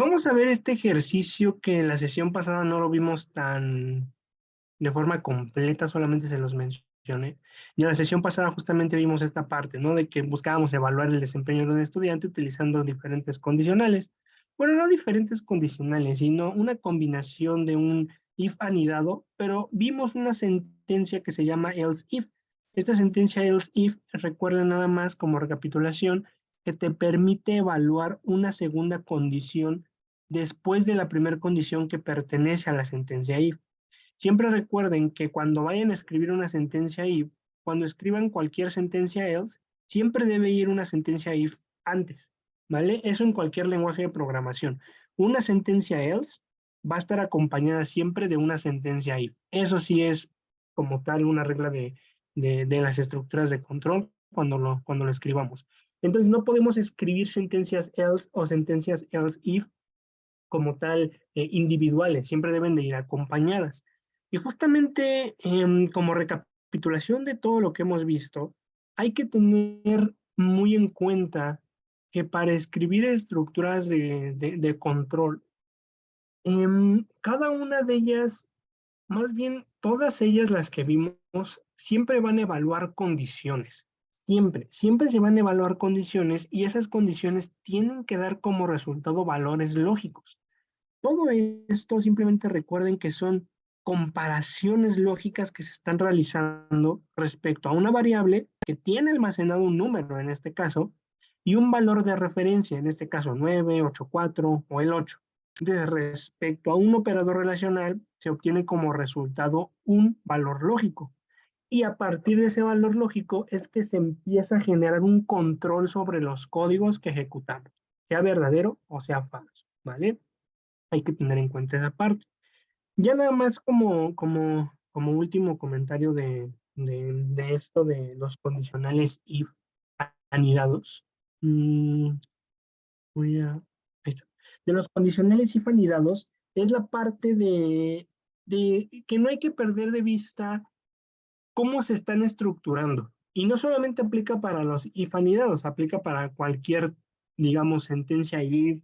Vamos a ver este ejercicio que en la sesión pasada no lo vimos tan de forma completa, solamente se los mencioné. Y en la sesión pasada justamente vimos esta parte, ¿no? De que buscábamos evaluar el desempeño de un estudiante utilizando diferentes condicionales. Bueno, no diferentes condicionales, sino una combinación de un if anidado, pero vimos una sentencia que se llama else if. Esta sentencia else if, recuerda nada más como recapitulación, que te permite evaluar una segunda condición después de la primera condición que pertenece a la sentencia if. Siempre recuerden que cuando vayan a escribir una sentencia if, cuando escriban cualquier sentencia else, siempre debe ir una sentencia if antes, ¿vale? Eso en cualquier lenguaje de programación. Una sentencia else va a estar acompañada siempre de una sentencia if. Eso sí es como tal una regla de las estructuras de control cuando lo escribamos. Entonces no podemos escribir sentencias else o sentencias else if como tal individuales, siempre deben de ir acompañadas. Y justamente como recapitulación de todo lo que hemos visto, hay que tener muy en cuenta que para escribir estructuras de control, cada una de ellas, más bien todas ellas las que vimos, siempre van a evaluar condiciones. Siempre se van a evaluar condiciones y esas condiciones tienen que dar como resultado valores lógicos. Todo esto simplemente recuerden que son comparaciones lógicas que se están realizando respecto a una variable que tiene almacenado un número en este caso y un valor de referencia, en este caso 9, 8, 4 o el 8. Entonces, respecto a un operador relacional, se obtiene como resultado un valor lógico. Y a partir de ese valor lógico es que se empieza a generar un control sobre los códigos que ejecutamos, sea verdadero o sea falso, ¿vale? Hay que tener en cuenta esa parte. Ya nada más como último comentario de esto de los condicionales if anidados. Mm, ahí está. De los condicionales if anidados es la parte de que no hay que perder de vista cómo se están estructurando. Y no solamente aplica para los if anidados, aplica para cualquier, digamos, sentencia if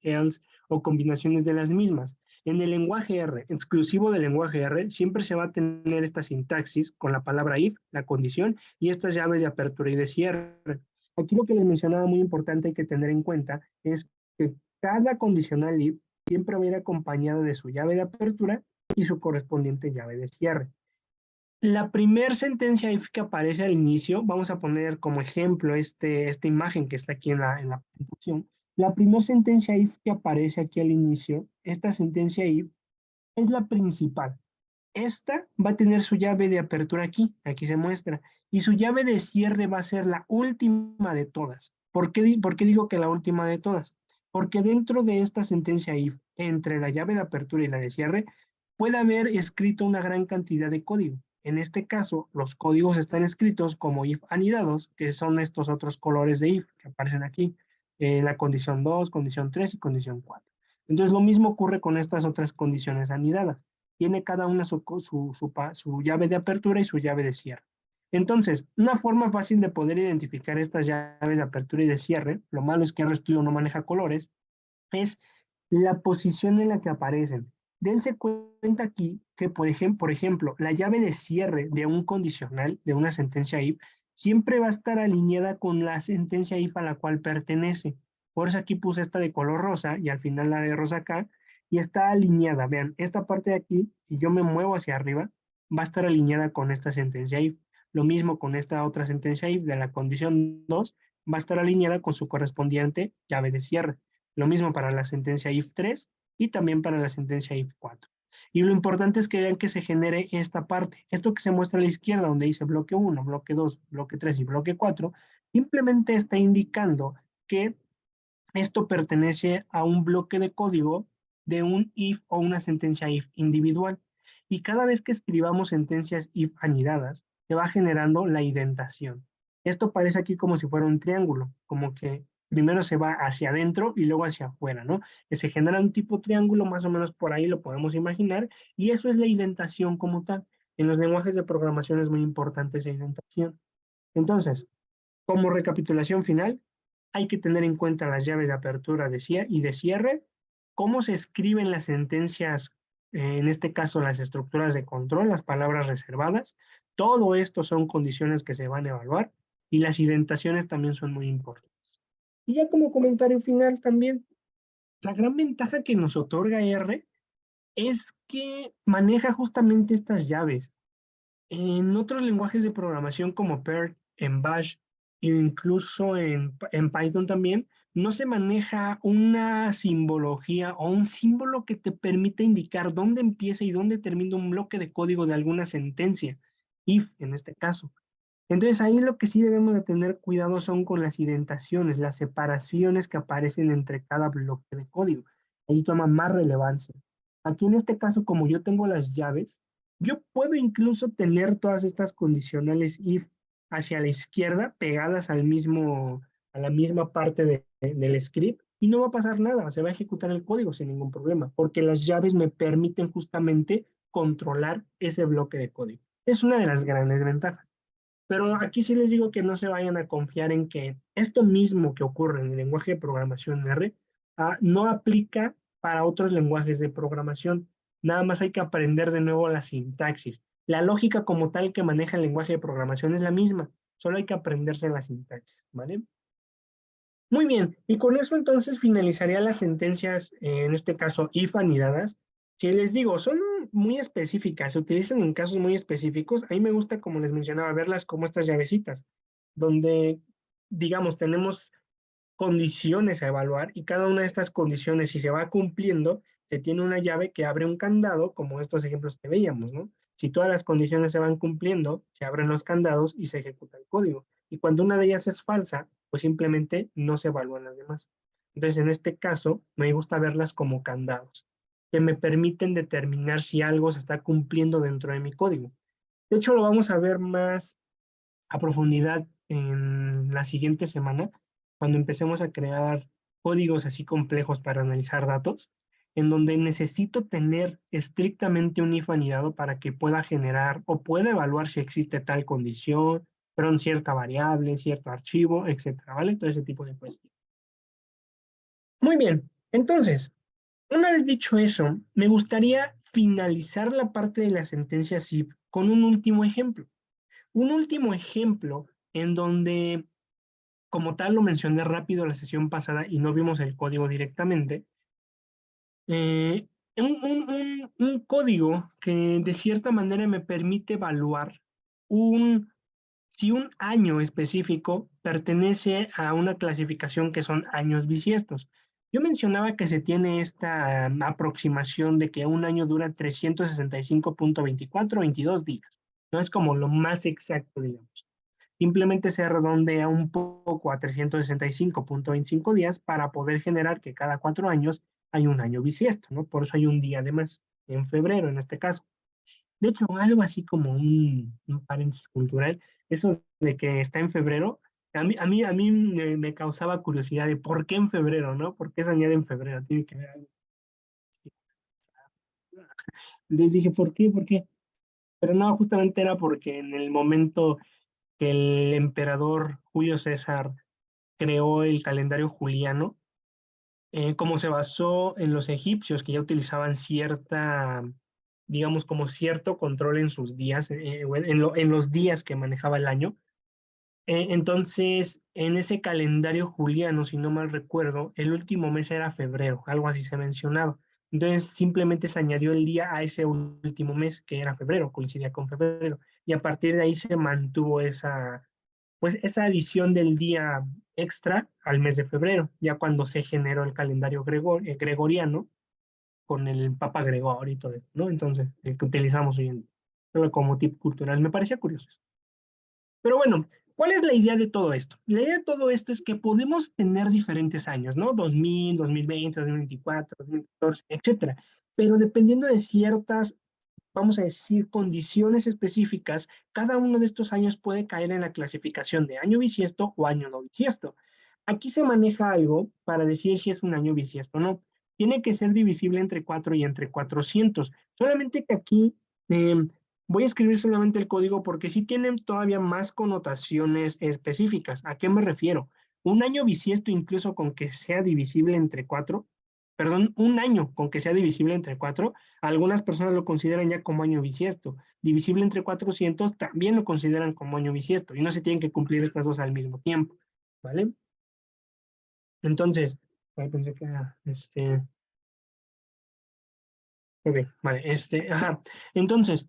else o combinaciones de las mismas. En el lenguaje R, exclusivo del lenguaje R, siempre se va a tener esta sintaxis con la palabra if, la condición, y estas llaves de apertura y de cierre. Aquí lo que les mencionaba muy importante hay que tener en cuenta es que cada condicional if siempre va a ir acompañado de su llave de apertura y su correspondiente llave de cierre. La primera sentencia if que aparece al inicio, vamos a poner como ejemplo esta imagen que está aquí en la presentación. La primera sentencia if que aparece aquí al inicio, esta sentencia if, es la principal. Esta va a tener su llave de apertura aquí se muestra, y su llave de cierre va a ser la última de todas. ¿Por qué digo que la última de todas? Porque dentro de esta sentencia if, entre la llave de apertura y la de cierre, puede haber escrito una gran cantidad de código. En este caso, los códigos están escritos como if anidados, que son estos otros colores de if que aparecen aquí, la condición 2, condición 3 y condición 4. Entonces, lo mismo ocurre con estas otras condiciones anidadas. Tiene cada una su llave de apertura y su llave de cierre. Entonces, una forma fácil de poder identificar estas llaves de apertura y de cierre, lo malo es que RStudio no maneja colores, es la posición en la que aparecen. Dense cuenta aquí que, por ejemplo, la llave de cierre de un condicional, de una sentencia if, siempre va a estar alineada con la sentencia if a la cual pertenece. Por eso aquí puse esta de color rosa y al final la de rosa acá, y está alineada. Vean, esta parte de aquí, si yo me muevo hacia arriba, va a estar alineada con esta sentencia if. Lo mismo con esta otra sentencia if de la condición 2, va a estar alineada con su correspondiente llave de cierre. Lo mismo para la sentencia if 3 y también para la sentencia if 4. Y lo importante es que vean que se genere esta parte. Esto que se muestra a la izquierda, donde dice bloque 1, bloque 2, bloque 3 y bloque 4, simplemente está indicando que esto pertenece a un bloque de código de un if o una sentencia if individual. Y cada vez que escribamos sentencias if anidadas, se va generando la indentación. Esto parece aquí como si fuera un triángulo, como que primero se va hacia adentro y luego hacia afuera, ¿no? Que se genera un tipo triángulo, más o menos por ahí lo podemos imaginar, y eso es la indentación como tal. En los lenguajes de programación es muy importante esa indentación. Entonces, como recapitulación final, hay que tener en cuenta las llaves de apertura y de cierre, cómo se escriben las sentencias, en este caso las estructuras de control, las palabras reservadas. Todo esto son condiciones que se van a evaluar y las indentaciones también son muy importantes. Y ya como comentario final también, la gran ventaja que nos otorga R es que maneja justamente estas llaves. En otros lenguajes de programación como Perl, en Bash e incluso en Python también, no se maneja una simbología o un símbolo que te permita indicar dónde empieza y dónde termina un bloque de código de alguna sentencia, if en este caso. Entonces ahí lo que sí debemos de tener cuidado son con las indentaciones, las separaciones que aparecen entre cada bloque de código. Ahí toma más relevancia. Aquí en este caso, como yo tengo las llaves, yo puedo incluso tener todas estas condicionales if hacia la izquierda, pegadas al mismo, a la misma parte del script, y no va a pasar nada, se va a ejecutar el código sin ningún problema, porque las llaves me permiten justamente controlar ese bloque de código. Es una de las grandes ventajas. Pero aquí sí les digo que no se vayan a confiar en que esto mismo que ocurre en el lenguaje de programación R no aplica para otros lenguajes de programación. Nada más hay que aprender de nuevo la sintaxis. La lógica como tal que maneja el lenguaje de programación es la misma, solo hay que aprenderse la sintaxis, ¿vale? Muy bien, y con eso entonces finalizaría las sentencias, en este caso if anidadas, que les digo, son muy específicas, se utilizan en casos muy específicos. A mí me gusta, como les mencionaba, verlas como estas llavecitas, donde, digamos, tenemos condiciones a evaluar y cada una de estas condiciones, si se va cumpliendo, se tiene una llave que abre un candado, como estos ejemplos que veíamos, ¿no? Si todas las condiciones se van cumpliendo, se abren los candados y se ejecuta el código. Y cuando una de ellas es falsa, pues simplemente no se evalúan las demás. Entonces, en este caso, me gusta verlas como candados, que me permiten determinar si algo se está cumpliendo dentro de mi código. De hecho, lo vamos a ver más a profundidad en la siguiente semana, cuando empecemos a crear códigos así complejos para analizar datos, en donde necesito tener estrictamente un if anidado para que pueda generar o pueda evaluar si existe tal condición, perdón, cierta variable, cierto archivo, etcétera, ¿vale? Todo ese tipo de cuestiones. Muy bien, entonces, una vez dicho eso, me gustaría finalizar la parte de la sentencia SIP con un último ejemplo. Un último ejemplo en donde, como tal, lo mencioné rápido la sesión pasada y no vimos el código directamente. eh, un código que de cierta manera me permite evaluar si un año específico pertenece a una clasificación que son años bisiestos. Yo mencionaba que se tiene esta aproximación de que un año dura 365.2422 días. No es como lo más exacto, digamos. Simplemente se redondea un poco a 365.25 días para poder generar que cada 4 años hay un año bisiesto, ¿no? Por eso hay un día de más, en febrero en este caso. De hecho, algo así como un paréntesis cultural, eso de que está en febrero, a mí me causaba curiosidad de por qué en febrero, ¿no? ¿Por qué se añade en febrero? Tiene que ver algo así. Entonces dije, ¿por qué? ¿Por qué? Pero no, justamente era porque en el momento que el emperador Julio César creó el calendario juliano, como se basó en los egipcios que ya utilizaban cierta, digamos, como cierto control en sus días, en los días que manejaba el año. Entonces, en ese calendario juliano, si no mal recuerdo, el último mes era febrero, algo así se mencionaba. Entonces, simplemente se añadió el día a ese último mes, que era febrero, coincidía con febrero, y a partir de ahí se mantuvo pues esa adición del día extra al mes de febrero, ya cuando se generó el calendario gregoriano con el Papa Gregorio y todo eso, ¿no? Entonces, el que utilizamos hoy en día. Pero como tip cultural, me parecía curioso. Pero bueno, ¿cuál es la idea de todo esto? La idea de todo esto es que podemos tener diferentes años, ¿no? 2000, 2020, 2024, 2014, etcétera. Pero dependiendo de ciertas, vamos a decir, condiciones específicas, cada uno de estos años puede caer en la clasificación de año bisiesto o año no bisiesto. Aquí se maneja algo para decir si es un año bisiesto o no. Tiene que ser divisible entre 4 y entre 400. Solamente que aquí voy a escribir solamente el código porque sí tienen todavía más connotaciones específicas. ¿A qué me refiero? Un año bisiesto incluso con que sea divisible entre 4, perdón, un año con que sea divisible entre 4, algunas personas lo consideran ya como año bisiesto. Divisible entre 400 también lo consideran como año bisiesto y no se tienen que cumplir estas dos al mismo tiempo, ¿vale? Entonces, pensé que era, ok, vale, ajá. Entonces,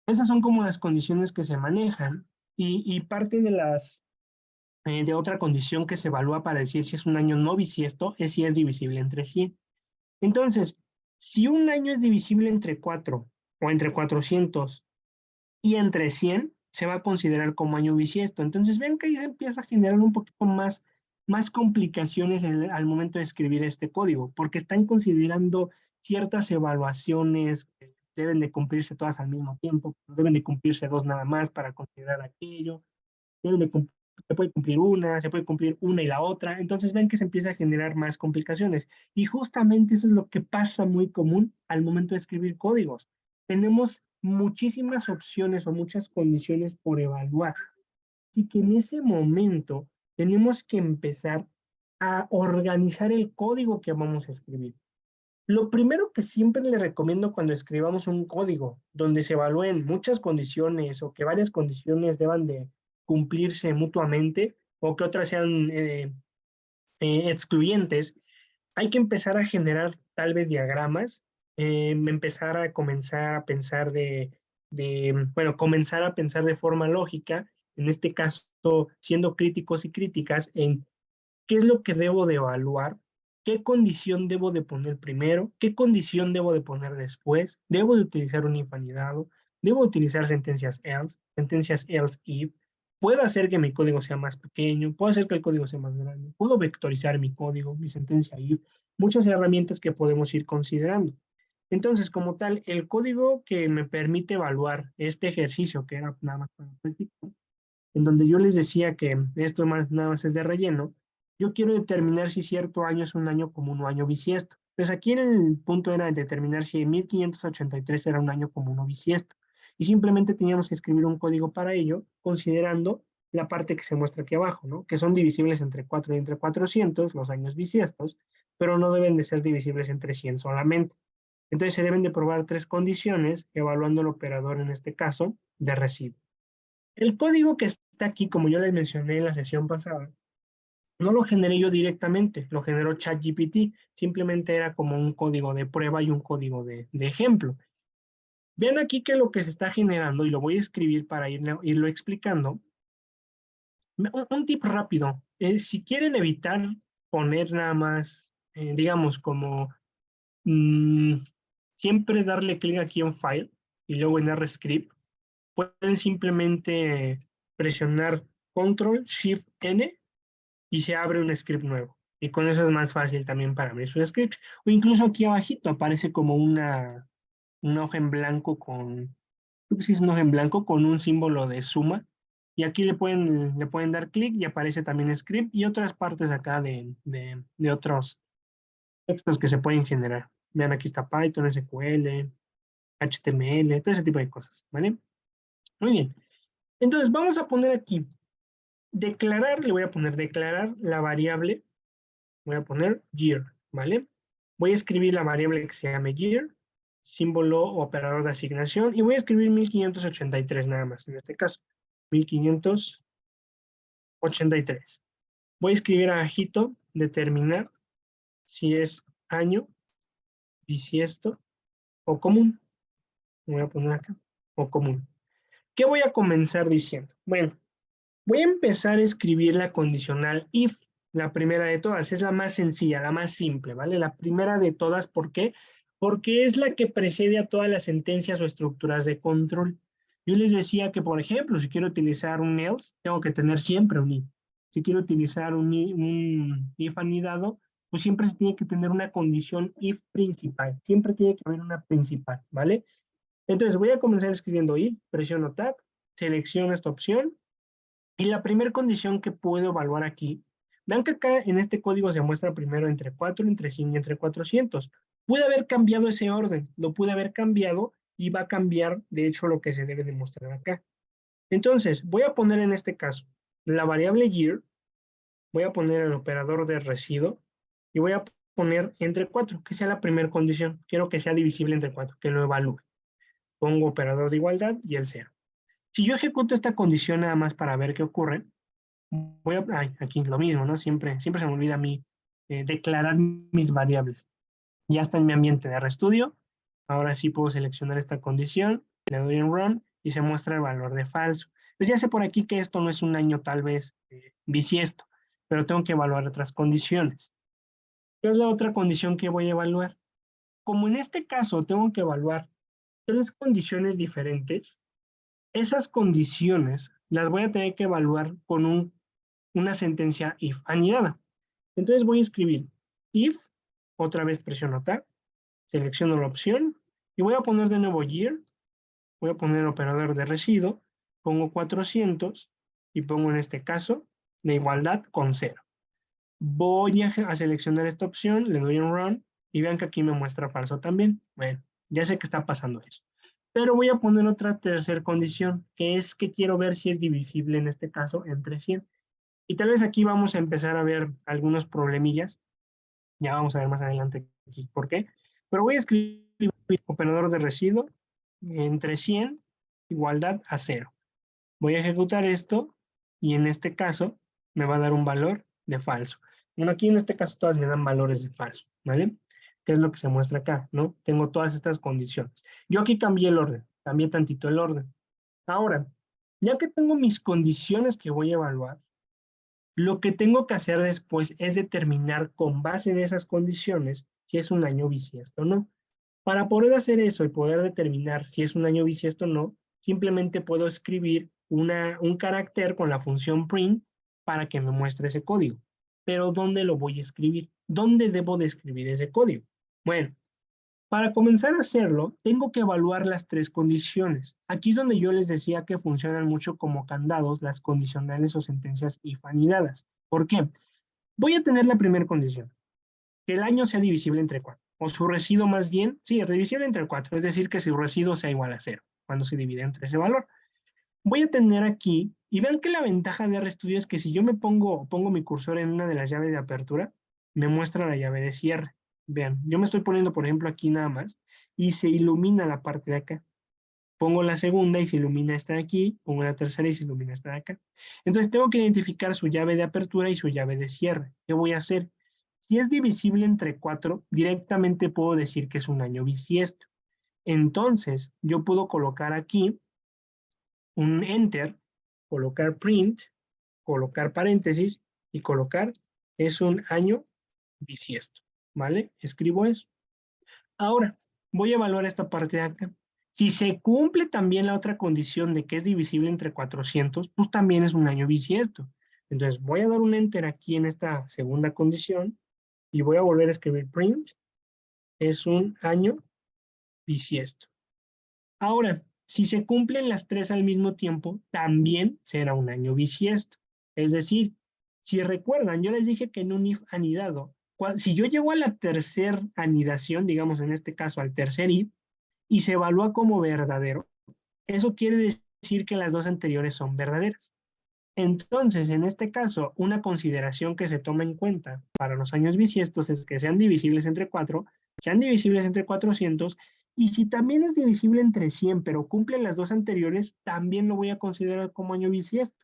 esas son como las condiciones que se manejan y parte de de otra condición que se evalúa para decir si es un año no bisiesto es si es divisible entre 100. Entonces, si un año es divisible entre 4 o entre 400 y entre 100, se va a considerar como año bisiesto. Entonces, ven que ahí se empieza a generar un poquito más complicaciones al momento de escribir este código, porque están considerando ciertas evaluaciones que deben de cumplirse todas al mismo tiempo, deben de cumplirse dos nada más para considerar aquello, deben de se puede cumplir una, se puede cumplir una y la otra, entonces ven que se empieza a generar más complicaciones. Y justamente eso es lo que pasa muy común al momento de escribir códigos. Tenemos muchísimas opciones o muchas condiciones por evaluar. Así que en ese momento tenemos que empezar a organizar el código que vamos a escribir. Lo primero que siempre le recomiendo cuando escribamos un código donde se evalúen muchas condiciones o que varias condiciones deban de cumplirse mutuamente o que otras sean excluyentes, hay que empezar a generar tal vez diagramas, empezar a comenzar a pensar bueno, comenzar a pensar de forma lógica, en este caso siendo críticos y críticas en qué es lo que debo de evaluar, qué condición debo de poner primero, qué condición debo de poner después, debo de utilizar un if anidado, debo utilizar sentencias else if, puedo hacer que mi código sea más pequeño, puedo hacer que el código sea más grande, puedo vectorizar mi código, mi sentencia if, muchas herramientas que podemos ir considerando. Entonces, como tal, el código que me permite evaluar este ejercicio, que era nada más para practicar, en donde yo les decía que esto más nada más es de relleno, yo quiero determinar si cierto año es un año común o año bisiesto. Entonces aquí en el punto era determinar si 1583 era un año común o bisiesto. Y simplemente teníamos que escribir un código para ello, considerando la parte que se muestra aquí abajo, ¿no? Que son divisibles entre 4 y entre 400, los años bisiestos, pero no deben de ser divisibles entre 100 solamente. Entonces se deben de probar tres condiciones, evaluando el operador en este caso de residuo. El código que está aquí, como yo les mencioné en la sesión pasada, no lo generé yo directamente, lo generó ChatGPT. Simplemente era como un código de prueba y un código de ejemplo. Vean aquí que lo que se está generando, y lo voy a escribir para irlo explicando. Un tip rápido, si quieren evitar poner nada más, digamos, como siempre darle clic aquí en File y luego en RScript, pueden simplemente presionar Control Shift N y se abre un script nuevo. Y con eso es más fácil también para abrir su script. O incluso aquí abajito aparece como una hoja en blanco creo que sí es una hoja en blanco con un símbolo de suma. Y aquí le pueden dar clic y aparece también script y otras partes acá de otros textos que se pueden generar. Vean, aquí está Python, SQL, HTML, todo ese tipo de cosas, ¿vale? Muy bien. Entonces vamos a poner aquí declarar, le voy a poner declarar la variable, voy a poner year, ¿vale? Voy a escribir la variable que se llame year, símbolo o operador de asignación, y voy a escribir 1583 nada más, en este caso, 1583. Voy a escribir abajito, determinar si es año, bisiesto o común. Voy a poner acá, o común. ¿Qué voy a comenzar diciendo? Bueno, voy a empezar a escribir la condicional if, la primera de todas, es la más sencilla, la más simple, ¿vale? La primera de todas, ¿por qué? Porque es la que precede a todas las sentencias o estructuras de control. Yo les decía que, por ejemplo, si quiero utilizar un else, tengo que tener siempre un if. Si quiero utilizar un if anidado, pues siempre se tiene que tener una condición if principal. Siempre tiene que haber una principal, ¿vale? Entonces voy a comenzar escribiendo if, presiono tab, selecciono esta opción, y la primera condición que puedo evaluar aquí, vean que acá en este código se muestra primero entre 4, entre 100 y entre 400. Pude haber cambiado ese orden, lo pude haber cambiado y va a cambiar, de hecho, lo que se debe demostrar acá. Entonces, voy a poner en este caso la variable year voy a poner el operador de residuo y voy a poner entre 4, que sea la primera condición. Quiero que sea divisible entre 4, que lo evalúe. Pongo operador de igualdad y el 0. Si yo ejecuto esta condición nada más para ver qué ocurre, voy a, aquí lo mismo, ¿no? Siempre se me olvida a mí declarar mis variables. Ya está en mi ambiente de RStudio. Ahora sí puedo seleccionar esta condición, le doy en Run y se muestra el valor de falso. Pues ya sé por aquí que esto no es un año tal vez bisiesto, pero tengo que evaluar otras condiciones. ¿Qué es la otra condición que voy a evaluar? Como en este caso tengo que evaluar 3 condiciones diferentes, esas condiciones las voy a tener que evaluar con una sentencia if anidada. Entonces voy a escribir if, otra vez presiono tab, selecciono la opción y voy a poner de nuevo year, voy a poner el operador de residuo, pongo 400 y pongo en este caso la igualdad con 0. Voy a seleccionar esta opción, le doy en run y vean que aquí me muestra falso también. Bueno, ya sé que está pasando eso. Pero voy a poner otra tercera condición, que es que quiero ver si es divisible en este caso entre 100. Y tal vez aquí vamos a empezar a ver algunos problemillas. Ya vamos a ver más adelante aquí por qué. Pero voy a escribir operador de residuo entre 100 igualdad a 0. Voy a ejecutar esto y en este caso me va a dar un valor de falso. Bueno, aquí en este caso todas me dan valores de falso, ¿vale? ¿Qué es lo que se muestra acá, no? Tengo todas estas condiciones. Yo aquí cambié el orden, cambié tantito el orden. Ahora, ya que tengo mis condiciones que voy a evaluar, lo que tengo que hacer después es determinar con base en esas condiciones si es un año bisiesto o no. Para poder hacer eso y poder determinar si es un año bisiesto o no, simplemente puedo escribir un carácter con la función print para que me muestre ese código. Pero ¿dónde lo voy a escribir? ¿Dónde debo de escribir ese código? Bueno, para comenzar a hacerlo, tengo que evaluar las 3 condiciones. Aquí es donde yo les decía que funcionan mucho como candados las condicionales o sentencias if anidadas. ¿Por qué? Voy a tener la primera condición, que el año sea divisible entre 4, o su residuo más bien, sí, divisible entre 4, es decir, que su residuo sea igual a 0, cuando se divide entre ese valor. Voy a tener aquí, y vean que la ventaja de RStudio es que si yo pongo mi cursor en una de las llaves de apertura, me muestra la llave de cierre. Vean, yo me estoy poniendo, por ejemplo, aquí nada más, y se ilumina la parte de acá. Pongo la segunda y se ilumina esta de aquí, pongo la tercera y se ilumina esta de acá. Entonces tengo que identificar su llave de apertura y su llave de cierre. ¿Qué voy a hacer? Si es divisible entre 4, directamente puedo decir que es un año bisiesto. Entonces, yo puedo colocar aquí un enter, colocar print, colocar paréntesis y colocar es un año bisiesto, ¿vale? Escribo eso. Ahora, voy a evaluar esta parte de acá. Si se cumple también la otra condición de que es divisible entre 400, pues también es un año bisiesto. Entonces voy a dar un enter aquí en esta segunda condición y voy a volver a escribir print, es un año bisiesto. Ahora, si se cumplen las 3 al mismo tiempo, también será un año bisiesto. Es decir, si recuerdan, yo les dije que en un if anidado, si yo llego a la tercera anidación, digamos en este caso al tercer if, y se evalúa como verdadero, eso quiere decir que las 2 anteriores son verdaderas. Entonces, en este caso, una consideración que se toma en cuenta para los años bisiestos es que sean divisibles entre 4, sean divisibles entre 400, y si también es divisible entre 100, pero cumplen las 2 anteriores, también lo voy a considerar como año bisiesto.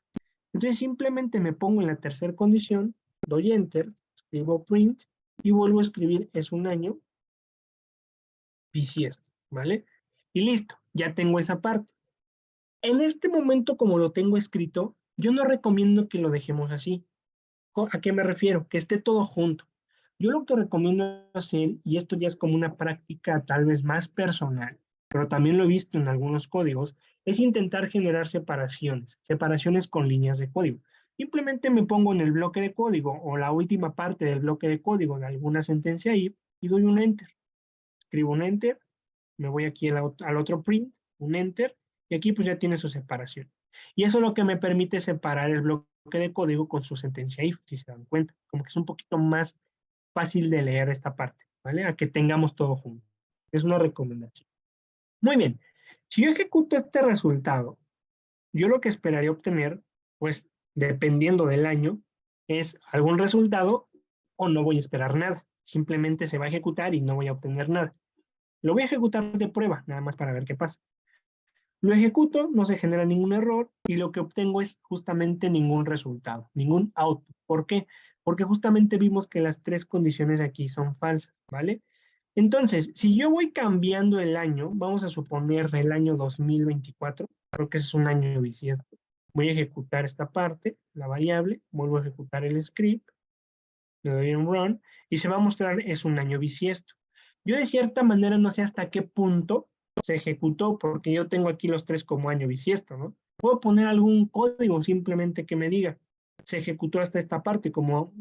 Entonces, simplemente me pongo en la tercera condición, doy Enter, escribo Print, y vuelvo a escribir es un año bisiesto, ¿vale? Y listo, ya tengo esa parte. En este momento, como lo tengo escrito, yo no recomiendo que lo dejemos así. ¿A qué me refiero? Que esté todo junto. Yo lo que recomiendo hacer, y esto ya es como una práctica tal vez más personal, pero también lo he visto en algunos códigos, es intentar generar separaciones con líneas de código. Simplemente me pongo en el bloque de código o la última parte del bloque de código de alguna sentencia ahí y doy un enter. Escribo un enter, me voy aquí al otro print, un enter, y aquí pues ya tiene su separación. Y eso es lo que me permite separar el bloque de código con su sentencia if, si se dan cuenta. Como que es un poquito más fácil de leer esta parte, ¿vale? A que tengamos todo junto. Es una recomendación. Muy bien. Si yo ejecuto este resultado, yo lo que esperaría obtener, pues dependiendo del año, es algún resultado o no voy a esperar nada. Simplemente se va a ejecutar y no voy a obtener nada. Lo voy a ejecutar de prueba, nada más para ver qué pasa. Lo ejecuto, no se genera ningún error y lo que obtengo es justamente ningún resultado, ningún output. ¿Por qué? Porque justamente vimos que las tres condiciones aquí son falsas, ¿vale? Entonces, si yo voy cambiando el año, vamos a suponer el año 2024, creo que es un año bisiesto. Voy a ejecutar esta parte, la variable, vuelvo a ejecutar el script, le doy un run y se va a mostrar es un año bisiesto. Yo de cierta manera no sé hasta qué punto se ejecutó, porque yo tengo aquí los tres como año bisiesto, ¿no? Puedo poner algún código simplemente que me diga, se ejecutó hasta esta parte, como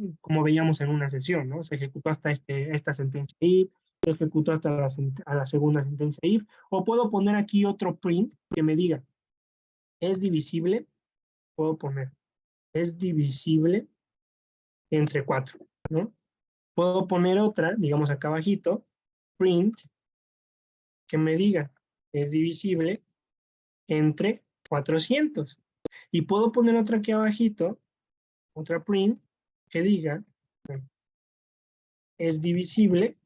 veíamos en una sesión, ¿no? Se ejecutó hasta esta sentencia if, se ejecutó hasta la segunda sentencia if, o puedo poner aquí otro print que me diga, es divisible, puedo poner, es divisible entre 4, ¿no? Puedo poner otra, digamos acá abajito, print, que me diga, es divisible entre 400. Y puedo poner otra aquí abajito, otra print, que diga, es divisible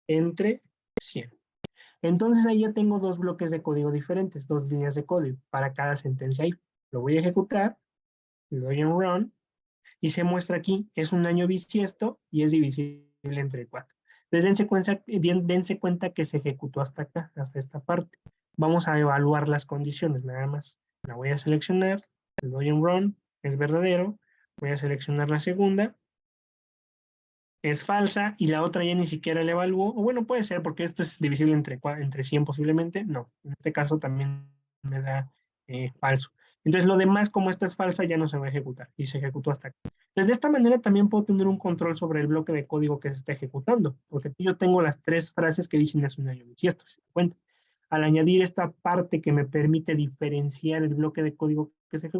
entre 100. Entonces ahí ya tengo dos bloques de código diferentes, dos líneas de código para cada sentencia if. Lo voy a ejecutar, le doy en run, y se muestra aquí, es un año bisiesto y es divisible entre 4. Entonces dense cuenta que se ejecutó hasta acá, hasta esta parte. Vamos a evaluar las condiciones nada más. La voy a seleccionar, le doy en run, es verdadero, voy a seleccionar la segunda, es falsa y la otra ya ni siquiera la evalúo, o bueno, puede ser porque esto es divisible entre 100 posiblemente, no, en este caso también me da falso. Entonces lo demás, como esta es falsa, ya no se va a ejecutar y se ejecutó hasta aquí. Entonces de esta manera también puedo tener un control sobre el bloque de código que se está ejecutando, porque aquí yo tengo las tres frases que dicen es un año bisiesto, si se dan cuenta. Al añadir esta parte que me permite diferenciar el bloque de código que se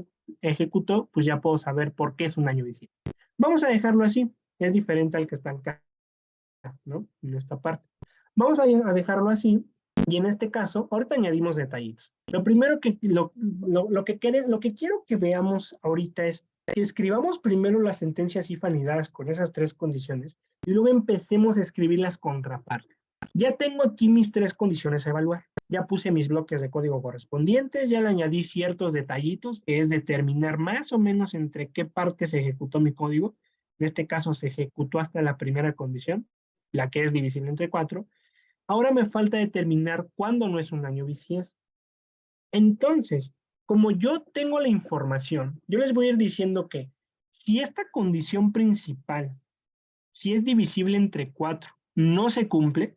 ejecutó, pues ya puedo saber por qué es un año bisiesto. Vamos a dejarlo así, es diferente al que está acá, ¿no? En esta parte. Vamos a dejarlo así, y en este caso, ahorita añadimos detallitos. Lo primero que, lo que quiero que veamos ahorita es que escribamos primero las sentencias if anidadas con esas tres condiciones, y luego empecemos a escribir las contrapartes. Ya tengo aquí mis tres condiciones a evaluar. Ya puse mis bloques de código correspondientes, ya le añadí ciertos detallitos, que es determinar más o menos entre qué parte se ejecutó mi código. En este caso se ejecutó hasta la primera condición, la que es divisible entre 4. Ahora me falta determinar cuándo no es un año bisiesto. Entonces, como yo tengo la información, yo les voy a ir diciendo que si esta condición principal, si es divisible entre 4, no se cumple,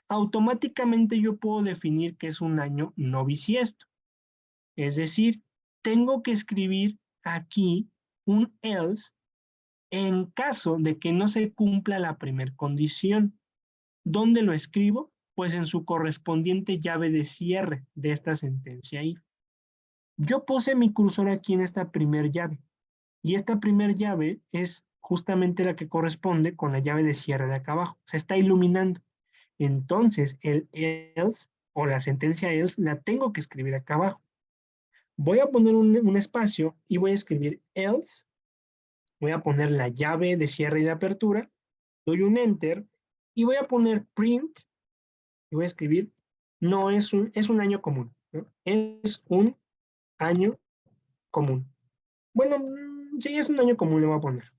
automáticamente yo puedo definir que es un año no bisiesto. Es decir, tengo que escribir aquí un else en caso de que no se cumpla la primera condición. ¿Dónde lo escribo? Pues en su correspondiente llave de cierre de esta sentencia if. Yo puse mi cursor aquí en esta primer llave, y esta primer llave es justamente la que corresponde con la llave de cierre de acá abajo. Se está iluminando. Entonces, el else o la sentencia else la tengo que escribir acá abajo. Voy a poner un espacio y voy a escribir else. Voy a poner la llave de cierre y de apertura. Doy un enter y voy a poner print y voy a escribir, no es un año común, ¿no? Es un año común. Bueno, sí, es un año común, le voy a poner.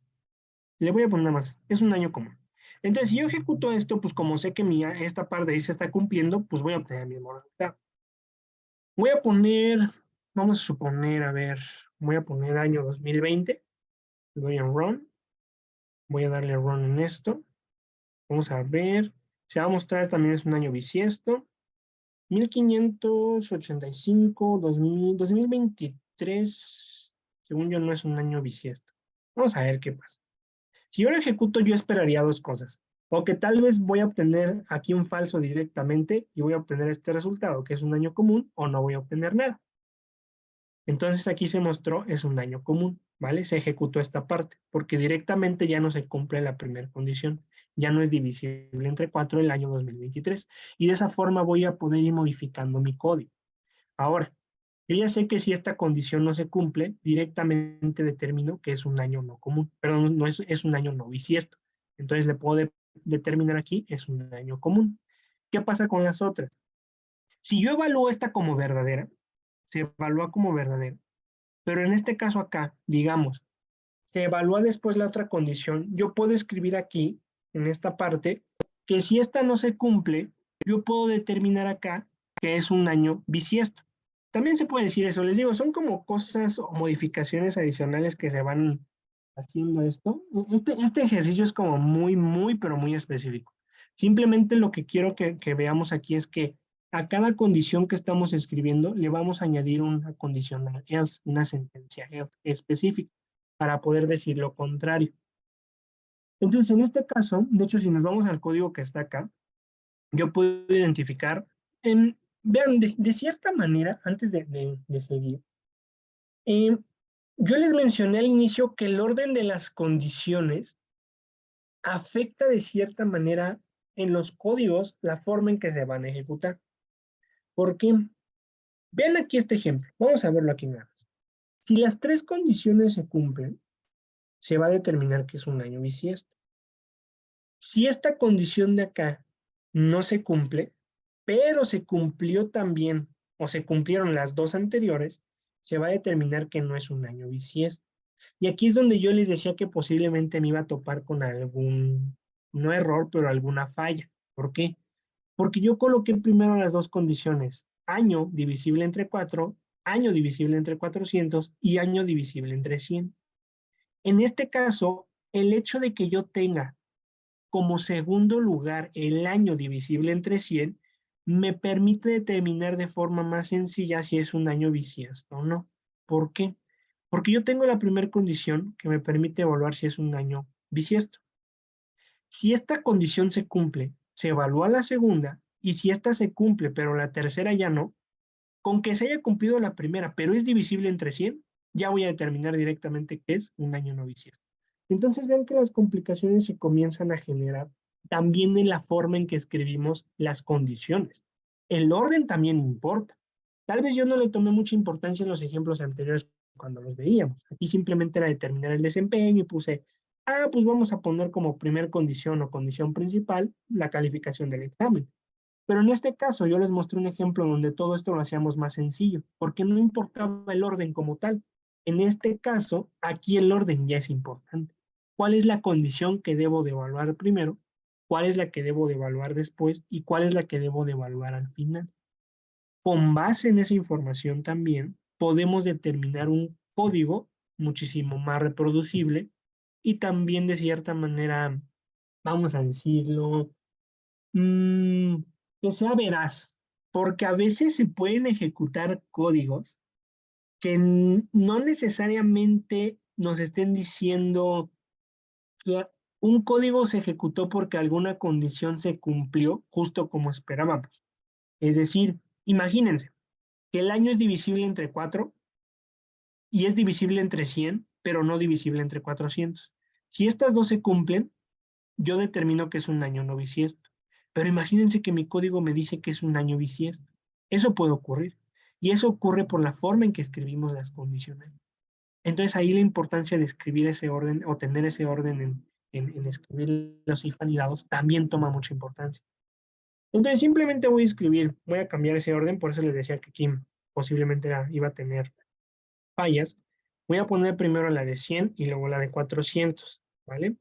Le voy a poner más, es un año común. Entonces, si yo ejecuto esto, pues como sé que esta parte ahí se está cumpliendo, pues voy a obtener el mismo resultado. Voy a poner, vamos a suponer, a ver, voy a poner año 2020, le doy en run, voy a darle run en esto, vamos a ver, se va a mostrar también es un año bisiesto, 1585, 2023, según yo no es un año bisiesto. Vamos a ver qué pasa. Si yo lo ejecuto, yo esperaría dos cosas. O que tal vez voy a obtener aquí un falso directamente y voy a obtener este resultado, que es un año común, o no voy a obtener nada. Entonces aquí se mostró, es un año común, ¿vale? Se ejecutó esta parte, porque directamente ya no se cumple la primera condición. Ya no es divisible entre 4 el año 2023. Y de esa forma voy a poder ir modificando mi código. Ahora, Yo ya sé que si esta condición no se cumple, directamente determino que es un año no común, perdón, no es un año no bisiesto. Entonces le puedo determinar aquí, es un año común. ¿Qué pasa con las otras? Si yo evalúo esta como verdadera, se evalúa como verdadera, pero en este caso acá, digamos, se evalúa después la otra condición, yo puedo escribir aquí, en esta parte, que si esta no se cumple, yo puedo determinar acá que es un año bisiesto. También se puede decir eso, les digo, son como cosas o modificaciones adicionales que se van haciendo esto. Este ejercicio es como muy, pero muy específico. Simplemente lo que quiero que veamos aquí es que a cada condición que estamos escribiendo le vamos a añadir una condicional else, una sentencia else específica para poder decir lo contrario. Entonces, en este caso, de hecho, si nos vamos al código que está acá, yo puedo identificar, vean, de cierta manera, antes de seguir, eh, yo les mencioné al inicio que el orden de las condiciones afecta de cierta manera en los códigos la forma en que se van a ejecutar. ¿Por qué? Vean aquí este ejemplo. Vamos a verlo aquí nada más. Si las tres condiciones se cumplen, se va a determinar que es un año bisiesto. Si esta condición de acá no se cumple, pero se cumplió también, o se cumplieron las dos anteriores, se va a determinar que no es un año bisiesto. Y aquí es donde yo les decía que posiblemente me iba a topar con algún, no error, pero alguna falla. ¿Por qué? Porque yo coloqué primero las dos condiciones, año divisible entre 4, año divisible entre 400 y año divisible entre 100. En este caso, el hecho de que yo tenga como segundo lugar el año divisible entre 100 me permite determinar de forma más sencilla si es un año bisiesto o no. ¿Por qué? Porque yo tengo la primera condición que me permite evaluar si es un año bisiesto. Si esta condición se cumple, se evalúa la segunda, y si esta se cumple, pero la tercera ya no, con que se haya cumplido la primera, pero es divisible entre 100, ya voy a determinar directamente que es un año no bisiesto. Entonces vean que las complicaciones se comienzan a generar también en la forma en que escribimos las condiciones. El orden también importa. Tal vez yo no le tomé mucha importancia en los ejemplos anteriores cuando los veíamos. Aquí simplemente era determinar el desempeño y puse, pues vamos a poner como primer condición o condición principal la calificación del examen. Pero en este caso yo les mostré un ejemplo donde todo esto lo hacíamos más sencillo, porque no importaba el orden como tal. En este caso, aquí el orden ya es importante. ¿Cuál es la condición que debo de evaluar primero? ¿Cuál es la que debo de evaluar después? ¿Y cuál es la que debo de evaluar al final? Con base en esa información también podemos determinar un código muchísimo más reproducible y también de cierta manera, vamos a decirlo, mm, que sea veraz, porque a veces se pueden ejecutar códigos que no necesariamente nos estén diciendo que un código se ejecutó porque alguna condición se cumplió justo como esperábamos. Es decir, imagínense que el año es divisible entre 4 y es divisible entre 100, pero no divisible entre 400. Si estas dos se cumplen, yo determino que es un año no bisiesto. Pero imagínense que mi código me dice que es un año bisiesto. Eso puede ocurrir. Y eso ocurre por la forma en que escribimos las condiciones. Entonces ahí la importancia de escribir ese orden o tener ese orden en escribir los if anidados también toma mucha importancia. Entonces simplemente voy a escribir, voy a cambiar ese orden, por eso les decía que aquí posiblemente iba a tener fallas. Voy a poner primero la de 100 y luego la de 400, ¿vale?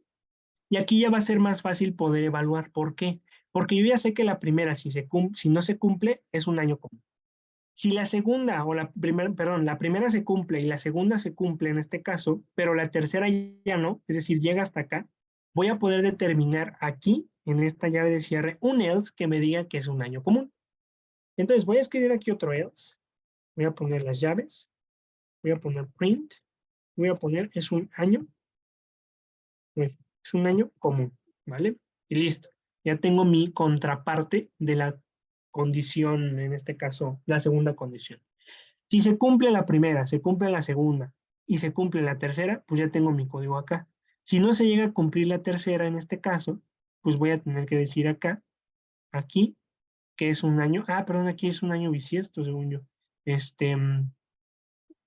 Y aquí ya va a ser más fácil poder evaluar. ¿Por qué? Porque yo ya sé que la primera, si no se cumple, es un año común. Si la segunda o la primera, perdón, la primera se cumple y la segunda se cumple en este caso, pero la tercera ya no, es decir, llega hasta acá, voy a poder determinar aquí, en esta llave de cierre, un else que me diga que es un año común. Entonces voy a escribir aquí otro else, voy a poner las llaves, voy a poner print, voy a poner es un año común, ¿vale? Y listo. Ya tengo mi contraparte de la condición, en este caso, la segunda condición. Si se cumple la primera, se cumple la segunda y se cumple la tercera, pues ya tengo mi código acá. Si no se llega a cumplir la tercera en este caso, pues voy a tener que decir acá, aquí, que es un año. Perdón, aquí es un año bisiesto, según yo.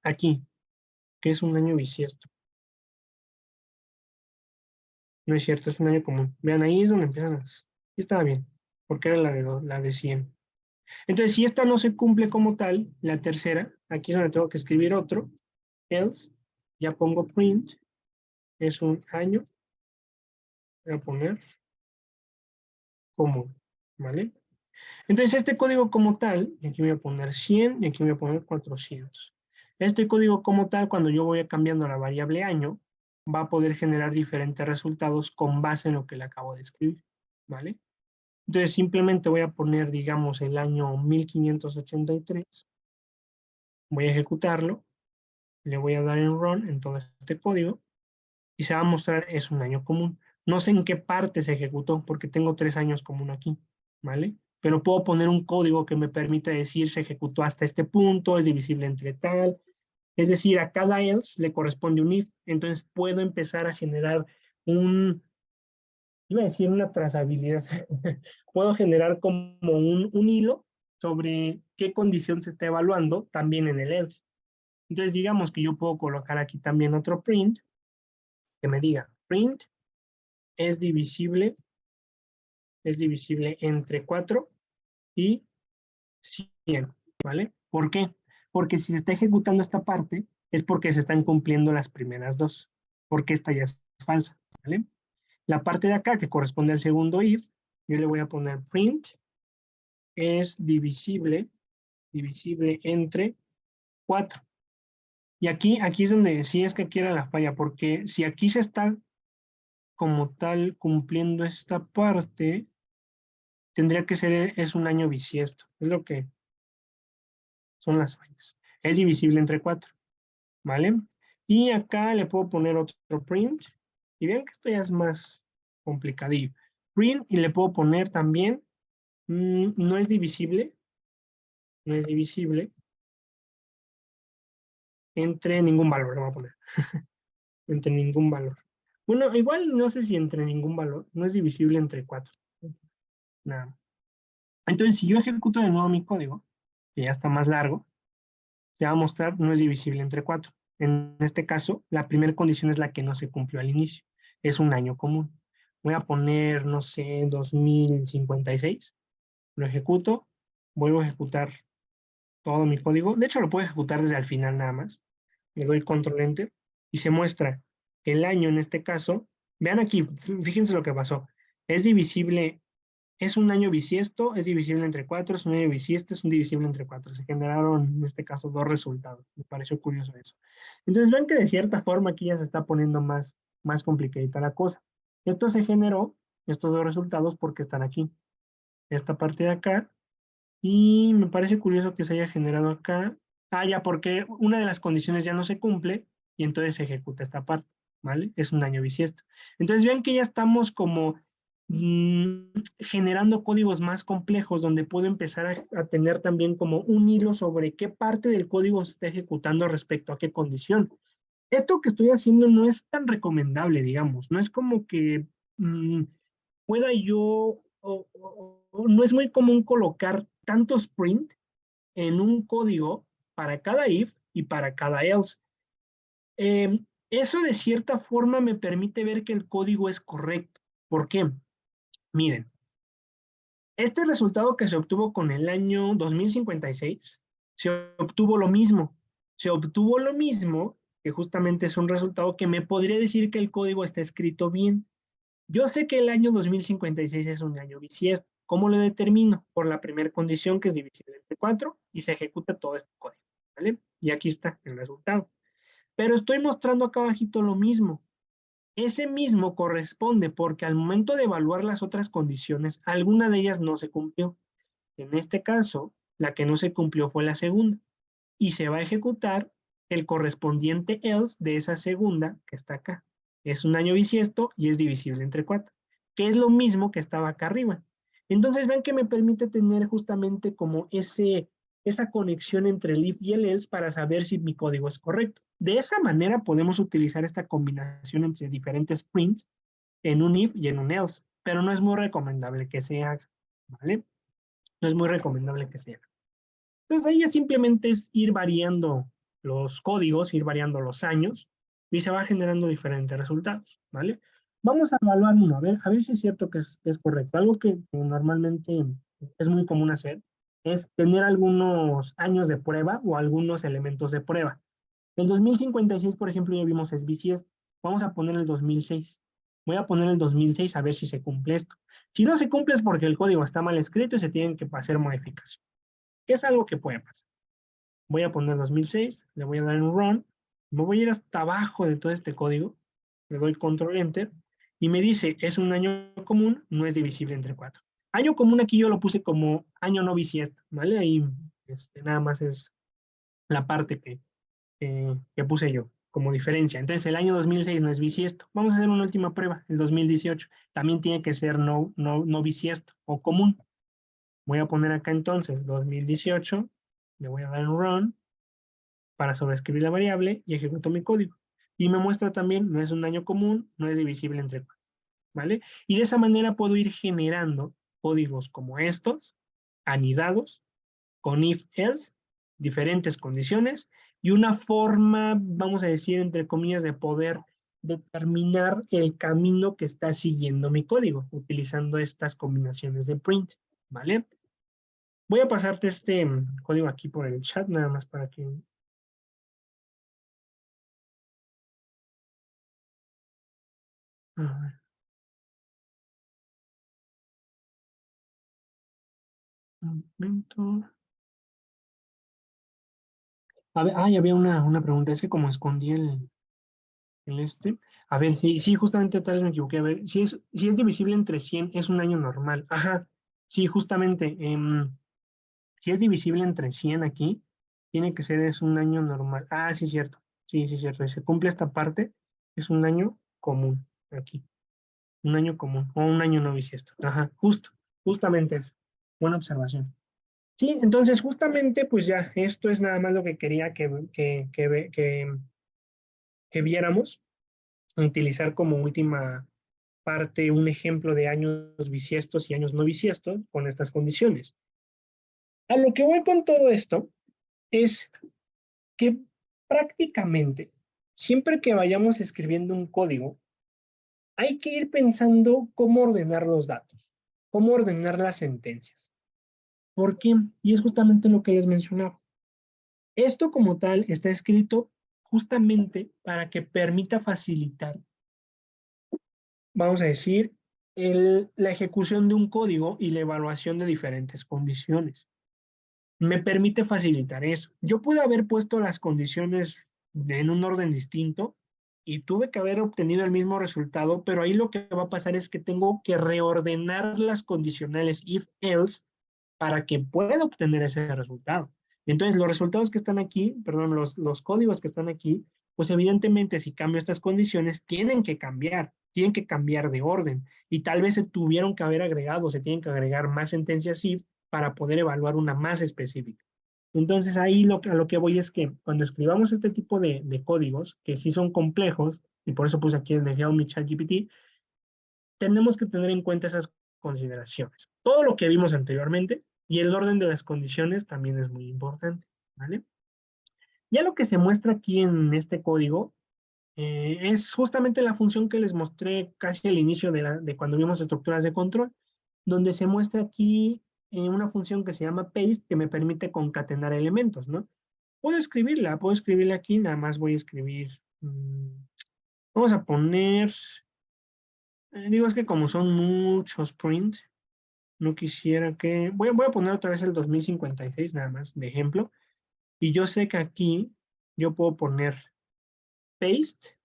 aquí, que es un año bisiesto. No es cierto, es un año común. Vean, ahí es donde empiezan las... Sí estaba bien, porque era la de 100. Entonces, si esta no se cumple como tal, la tercera, aquí es donde tengo que escribir otro, else, ya pongo print, es un año, voy a poner común, ¿vale? Entonces, este código como tal, y aquí voy a poner 100 y aquí voy a poner 400. Este código como tal, cuando yo voy cambiando la variable año, va a poder generar diferentes resultados con base en lo que le acabo de escribir, ¿vale? Entonces, simplemente voy a poner, digamos, el año 1583, voy a ejecutarlo, le voy a dar en run en todo este código, y se va a mostrar es un año común. No sé en qué parte se ejecutó, porque tengo 3 años común aquí, ¿vale? Pero puedo poner un código que me permita decir se ejecutó hasta este punto, es divisible entre tal. Es decir, a cada else le corresponde un if. Entonces puedo empezar a generar iba a decir una trazabilidad. Puedo generar como un hilo sobre qué condición se está evaluando también en el else. Entonces digamos que yo puedo colocar aquí también otro print que me diga print es divisible entre 4 y 100, ¿vale? ¿Por qué? Porque si se está ejecutando esta parte, es porque se están cumpliendo las primeras dos, porque esta ya es falsa, ¿vale? La parte de acá, que corresponde al segundo if, yo le voy a poner print, es divisible entre 4. Y aquí es donde sí es que aquí era la falla, porque si aquí se está como tal cumpliendo esta parte, tendría que ser, es un año bisiesto, es lo que son las fallas. Es divisible entre 4, ¿vale? Y acá le puedo poner otro print, y vean que esto ya es más complicadillo. Print, y le puedo poner también, no es divisible entre ningún valor, le voy a poner, entre ningún valor. Bueno, igual no sé si entre ningún valor, no es divisible entre 4. Nada. Entonces, si yo ejecuto de nuevo mi código, que ya está más largo, se va a mostrar no es divisible entre 4. En este caso, la primera condición es la que no se cumplió al inicio. Es un año común. Voy a poner, no sé, 2056. Lo ejecuto. Vuelvo a ejecutar todo mi código. De hecho, lo puedo ejecutar desde el final nada más. Le doy control enter y se muestra que el año en este caso, vean aquí, fíjense lo que pasó. Es divisible, es un año bisiesto, es divisible entre 4, es un año bisiesto, es un divisible entre 4. Se generaron en este caso dos resultados. Me pareció curioso eso. Entonces ven que de cierta forma aquí ya se está poniendo más complicadita la cosa. Esto se generó, estos dos resultados, porque están aquí. Esta parte de acá, y me parece curioso que se haya generado acá. Ah, ya, porque una de las condiciones ya no se cumple y entonces se ejecuta esta parte, ¿vale? Es un año bisiesto. Entonces vean que ya estamos como generando códigos más complejos donde puedo empezar a tener también como un hilo sobre qué parte del código se está ejecutando respecto a qué condición. Esto que estoy haciendo no es tan recomendable, digamos, no es como que mm, pueda yo, no es muy común colocar tantos print en un código para cada if y para cada else. Eso de cierta forma me permite ver que el código es correcto. ¿Por qué? Miren, este resultado que se obtuvo con el año 2056, se obtuvo lo mismo. Se obtuvo lo mismo, que justamente es un resultado que me podría decir que el código está escrito bien. Yo sé que el año 2056 es un año bisiesto. ¿Cómo lo determino? Por la primera condición, que es divisible entre 4, y se ejecuta todo este código, ¿vale? Y aquí está el resultado. Pero estoy mostrando acá abajito lo mismo. Ese mismo corresponde porque al momento de evaluar las otras condiciones, alguna de ellas no se cumplió. En este caso, la que no se cumplió fue la segunda. Y se va a ejecutar el correspondiente else de esa segunda que está acá. Es un año bisiesto y es divisible entre 4, que es lo mismo que estaba acá arriba. Entonces ven que me permite tener justamente como esa conexión entre el if y el else para saber si mi código es correcto. De esa manera podemos utilizar esta combinación entre diferentes prints en un if y en un else, pero no es muy recomendable que se haga, ¿vale? No es muy recomendable que se haga. Entonces ahí ya simplemente es ir variando los códigos, ir variando los años y se va generando diferentes resultados, ¿vale? Vamos a evaluar uno, a ver si es cierto que es correcto. Algo que normalmente es muy común hacer es tener algunos años de prueba o algunos elementos de prueba. El 2056, por ejemplo, ya vimos es bisiesto. Vamos a poner el 2006. Voy a poner el 2006 a ver si se cumple esto. Si no se cumple es porque el código está mal escrito y se tienen que hacer modificaciones, que es algo que puede pasar. Voy a poner 2006, le voy a dar un run, me voy a ir hasta abajo de todo este código, le doy control enter y me dice, es un año común, no es divisible entre 4. Año común aquí yo lo puse como año no bisiesto, ¿vale? Ahí nada más es la parte que puse yo como diferencia. Entonces el año 2006 no es bisiesto. Vamos a hacer una última prueba, el 2018. También tiene que ser no bisiesto o común. Voy a poner acá entonces 2018, le voy a dar un run para sobreescribir la variable y ejecuto mi código. Y me muestra también, no es un año común, no es divisible entre 4, ¿vale? Y de esa manera puedo ir generando códigos como estos, anidados, con if-else, diferentes condiciones y una forma, vamos a decir, entre comillas, de poder determinar el camino que está siguiendo mi código, utilizando estas combinaciones de print, ¿vale? Voy a pasarte este código aquí por el chat, nada más para que... A ver, un momento. A ver, ya había una pregunta, es que como escondí el este. A ver, sí, justamente tal vez me equivoqué. A ver, si es divisible entre 100 es un año normal. Ajá, sí, justamente. Si es divisible entre 100 aquí, tiene que ser es un año normal. Ah, sí, cierto. Sí, sí, cierto. Si se cumple esta parte, es un año común aquí. Un año común o un año no bisiesto. Ajá, justamente eso. Buena observación. Sí, entonces justamente pues ya, esto es nada más lo que quería que viéramos, utilizar como última parte un ejemplo de años bisiestos y años no bisiestos con estas condiciones. A lo que voy con todo esto es que prácticamente siempre que vayamos escribiendo un código, hay que ir pensando cómo ordenar los datos, cómo ordenar las sentencias. ¿Por qué? Y es justamente lo que les mencionaba. Esto como tal está escrito justamente para que permita facilitar, vamos a decir, la ejecución de un código y la evaluación de diferentes condiciones. Me permite facilitar eso. Yo pude haber puesto las condiciones en un orden distinto y tuve que haber obtenido el mismo resultado, pero ahí lo que va a pasar es que tengo que reordenar las condicionales if-else para que pueda obtener ese resultado. Entonces, los resultados que están aquí, perdón, los códigos que están aquí, pues evidentemente si cambio estas condiciones, tienen que cambiar de orden y tal vez se tuvieron que haber agregado, se tienen que agregar más sentencias if para poder evaluar una más específica. Entonces ahí a lo que voy es que cuando escribamos este tipo de códigos, que sí son complejos, y por eso puse aquí el de Help Me ChatGPT, tenemos que tener en cuenta esas consideraciones. Todo lo que vimos anteriormente y el orden de las condiciones también es muy importante, ¿vale? Ya lo que se muestra aquí en este código es justamente la función que les mostré casi al inicio de cuando vimos estructuras de control, donde se muestra aquí una función que se llama paste que me permite concatenar elementos, ¿no? Puedo escribirla aquí, nada más voy a escribir, vamos a poner, digo es que como son muchos print, no quisiera que, voy a poner otra vez el 2056 nada más de ejemplo, y yo sé que aquí yo puedo poner paste,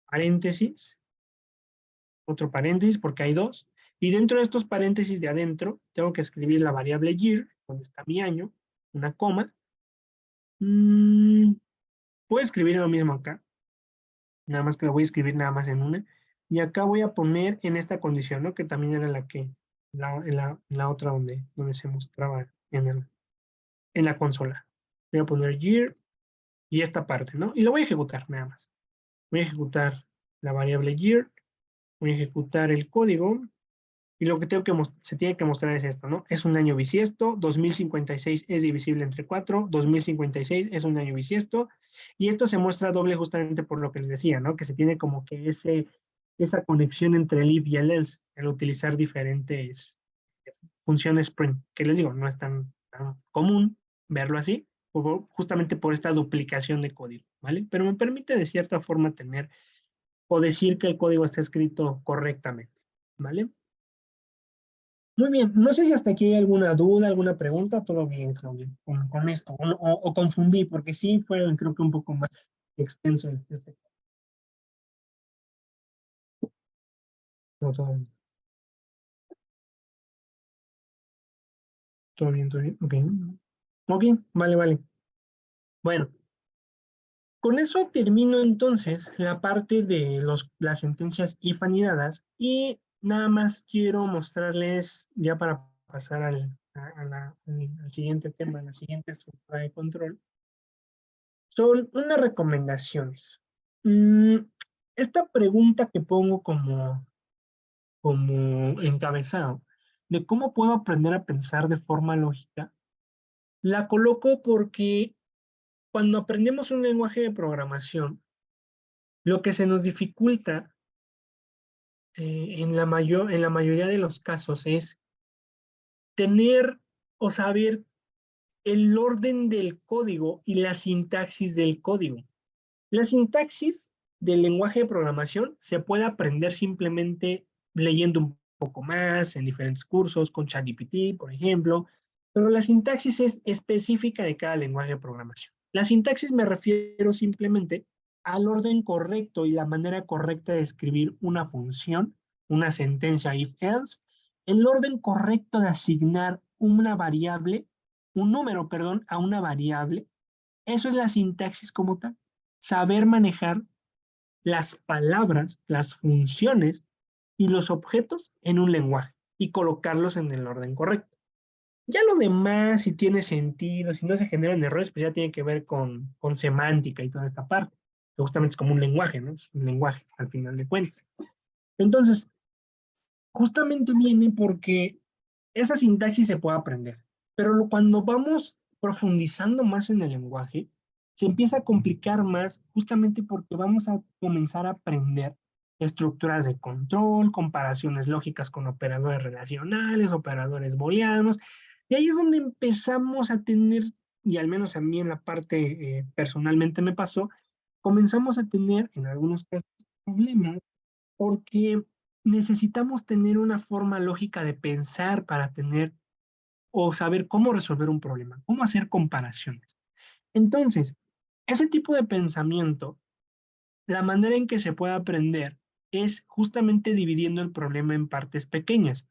paréntesis, otro paréntesis porque hay dos, y dentro de estos paréntesis de adentro tengo que escribir la variable year, donde está mi año, una coma. Puedo escribir lo mismo acá, nada más que lo voy a escribir nada más en una, y acá voy a poner en esta condición, ¿no? Que también era en la otra donde se mostraba en la consola. Voy a poner year y esta parte, ¿no? Y lo voy a ejecutar nada más. Voy a ejecutar la variable year, voy a ejecutar el código, Y lo que se tiene que mostrar es esto, ¿no? Es un año bisiesto, 2056 es divisible entre 4, 2056 es un año bisiesto, y esto se muestra doble justamente por lo que les decía, ¿no? Que se tiene como que esa conexión entre el if y el else, el utilizar diferentes funciones print, que les digo, no es tan común verlo así, justamente por esta duplicación de código, ¿vale? Pero me permite de cierta forma tener o decir que el código está escrito correctamente, ¿vale? Muy bien, no sé si hasta aquí hay alguna duda, alguna pregunta, todo bien, Claudio, con esto, o confundí, porque sí fue creo que un poco más extenso este. No, todo bien, ok. Ok, vale, vale. Bueno, con eso termino entonces la parte de las sentencias if anidadas y nada más quiero mostrarles, ya para pasar al siguiente tema, a la siguiente estructura de control, son unas recomendaciones. Mm, Esta pregunta que pongo como encabezado de cómo puedo aprender a pensar de forma lógica, la coloco porque cuando aprendemos un lenguaje de programación, lo que se nos dificulta en la mayoría de los casos es tener o saber el orden del código y la sintaxis del código. La sintaxis del lenguaje de programación se puede aprender simplemente leyendo un poco más en diferentes cursos, con ChatGPT, por ejemplo, pero la sintaxis es específica de cada lenguaje de programación. La sintaxis me refiero simplemente al orden correcto y la manera correcta de escribir una función, una sentencia if-else, el orden correcto de asignar una variable, un número, perdón, a una variable. Eso es la sintaxis como tal. Saber manejar las palabras, las funciones y los objetos en un lenguaje y colocarlos en el orden correcto. Ya lo demás, si tiene sentido, si no se generan errores, pues ya tiene que ver con semántica y toda esta parte. Que justamente es como un lenguaje, ¿no? Es un lenguaje al final de cuentas. Entonces, justamente viene porque esa sintaxis se puede aprender, pero cuando vamos profundizando más en el lenguaje, se empieza a complicar más justamente porque vamos a comenzar a aprender estructuras de control, comparaciones lógicas con operadores relacionales, operadores booleanos, y ahí es donde empezamos a tener, y al menos a mí en la parte personalmente me pasó, comenzamos a tener en algunos casos problemas porque necesitamos tener una forma lógica de pensar para tener o saber cómo resolver un problema, cómo hacer comparaciones. Entonces, ese tipo de pensamiento, la manera en que se puede aprender es justamente dividiendo el problema en partes pequeñas.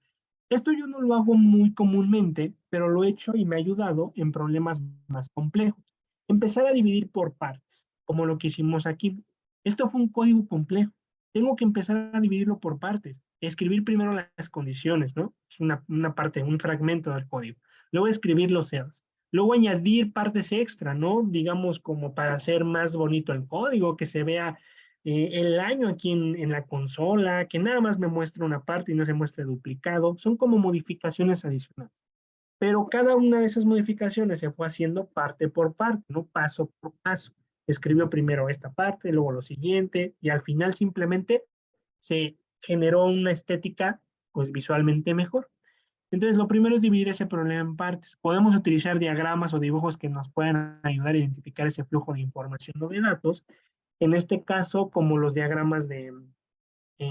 Esto yo no lo hago muy comúnmente, pero lo he hecho y me ha ayudado en problemas más complejos. Empezar a dividir por partes, como lo que hicimos aquí. Esto fue un código complejo. Tengo que empezar a dividirlo por partes. Escribir primero las condiciones, ¿no? Es una parte, un fragmento del código. Luego escribir los else. Luego añadir partes extra, ¿no? Digamos como para hacer más bonito el código, que se vea el año aquí en la consola, que nada más me muestra una parte y no se muestre duplicado, son como modificaciones adicionales. Pero cada una de esas modificaciones se fue haciendo parte por parte, no paso por paso. Escribió primero esta parte, luego lo siguiente, y al final simplemente se generó una estética pues visualmente mejor. Entonces, lo primero es dividir ese problema en partes. Podemos utilizar diagramas o dibujos que nos puedan ayudar a identificar ese flujo de información o de datos, en este caso, como los diagramas de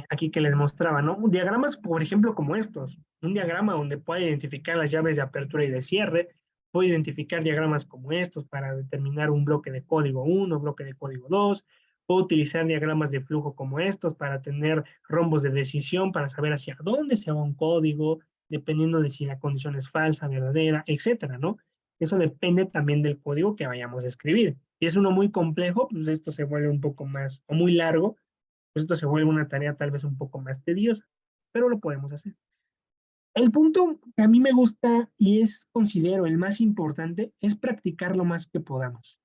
aquí que les mostraba, ¿no? Diagramas, por ejemplo, como estos. Un diagrama donde pueda identificar las llaves de apertura y de cierre. Puedo identificar diagramas como estos para determinar un bloque de código 1, bloque de código 2. Puedo utilizar diagramas de flujo como estos para tener rombos de decisión, para saber hacia dónde se va un código, dependiendo de si la condición es falsa, verdadera, etcétera, ¿no? Eso depende también del código que vayamos a escribir. Si es uno muy complejo, pues esto se vuelve un poco más, o muy largo, pues esto se vuelve una tarea tal vez un poco más tediosa, pero lo podemos hacer. El punto que a mí me gusta y es, considero, el más importante, es practicar lo más que podamos.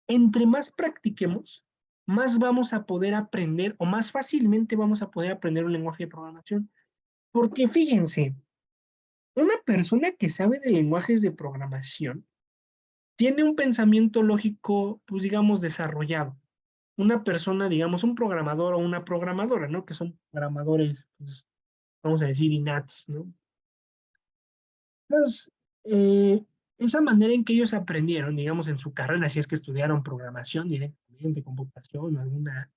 Entre más practiquemos, más vamos a poder aprender o más fácilmente vamos a poder aprender un lenguaje de programación. Porque fíjense, una persona que sabe de lenguajes de programación tiene un pensamiento lógico, pues digamos, desarrollado. Una persona, digamos, un programador o una programadora, ¿no? Que son programadores, pues, vamos a decir, innatos, ¿no? Entonces, esa manera en que ellos aprendieron, digamos, en su carrera, si es que estudiaron programación directamente, computación, alguna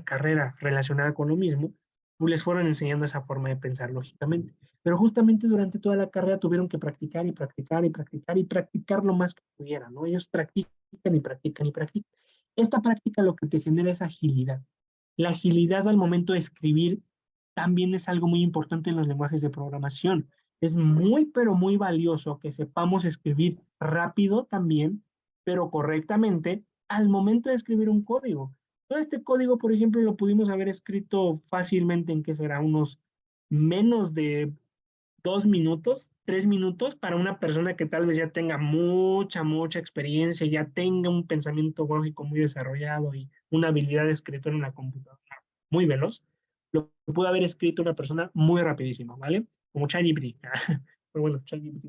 carrera relacionada con lo mismo, pues les fueron enseñando esa forma de pensar lógicamente. Pero justamente durante toda la carrera tuvieron que practicar y practicar y practicar y practicar lo más que pudieran, ¿no? Ellos practican y practican y practican. Esta práctica lo que te genera es agilidad. La agilidad al momento de escribir también es algo muy importante en los lenguajes de programación. Es muy, pero muy valioso que sepamos escribir rápido también, pero correctamente al momento de escribir un código. Todo este código, por ejemplo, lo pudimos haber escrito fácilmente en que será unos menos de 2 minutos, 3 minutos para una persona que tal vez ya tenga mucha experiencia, ya tenga un pensamiento lógico muy desarrollado y una habilidad de escritor en la computadora muy veloz. Lo pudo haber escrito una persona muy rapidísima, ¿vale? Como ChatGPT. Pero bueno, ChatGPT.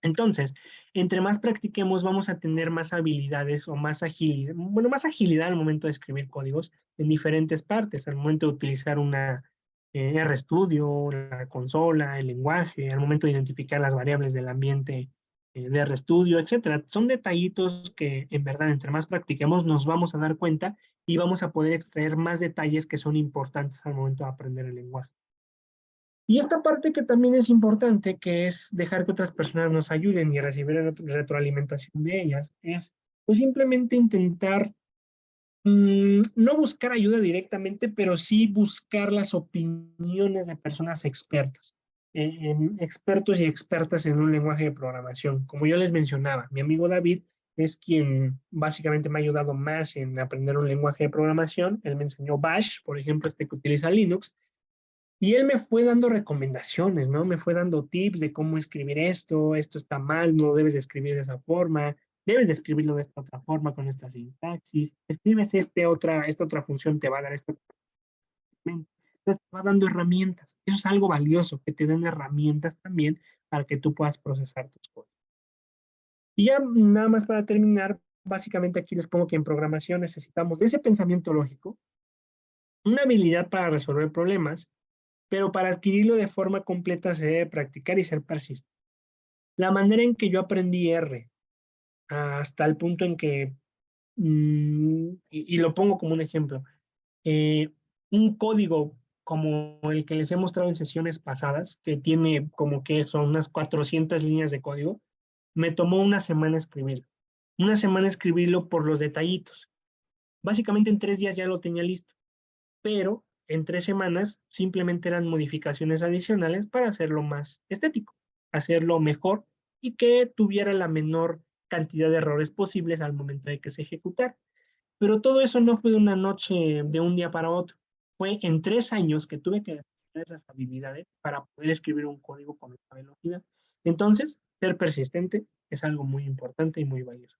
Entonces, entre más practiquemos, vamos a tener más habilidades o más agilidad, bueno, más agilidad al momento de escribir códigos en diferentes partes, al momento de utilizar una RStudio, la consola, el lenguaje, al momento de identificar las variables del ambiente de RStudio, etcétera. Son detallitos que en verdad, entre más practiquemos, nos vamos a dar cuenta y vamos a poder extraer más detalles que son importantes al momento de aprender el lenguaje. Y esta parte que también es importante, que es dejar que otras personas nos ayuden y recibir retroalimentación de ellas, es pues simplemente intentar no buscar ayuda directamente, pero sí buscar las opiniones de personas expertas, expertos y expertas en un lenguaje de programación. Como yo les mencionaba, mi amigo David es quien básicamente me ha ayudado más en aprender un lenguaje de programación. Él me enseñó Bash, por ejemplo, este que utiliza Linux, y él me fue dando recomendaciones, ¿no? Me fue dando tips de cómo escribir esto, esto está mal, no debes de escribir de esa forma, debes de escribirlo de esta otra forma con esta sintaxis, escribes esta otra función, te va a dar esta. Entonces te va dando herramientas. Eso es algo valioso, que te den herramientas también para que tú puedas procesar tus cosas. Y ya nada más para terminar, básicamente aquí les pongo que en programación necesitamos de ese pensamiento lógico, una habilidad para resolver problemas, pero para adquirirlo de forma completa se debe practicar y ser persistente. La manera en que yo aprendí R, hasta el punto en que, y lo pongo como un ejemplo, eh, un código como el que les he mostrado en sesiones pasadas, que tiene como que son unas 400 líneas de código, me tomó una semana escribirlo. Una semana escribirlo por los detallitos. Básicamente en 3 días ya lo tenía listo, pero en 3 semanas simplemente eran modificaciones adicionales para hacerlo más estético, hacerlo mejor y que tuviera la menor cantidad de errores posibles al momento de que se ejecutara. Pero todo eso no fue de una noche, de un día para otro. Fue en 3 años que tuve que desarrollar esas habilidades para poder escribir un código con esta velocidad. Entonces, ser persistente es algo muy importante y muy valioso.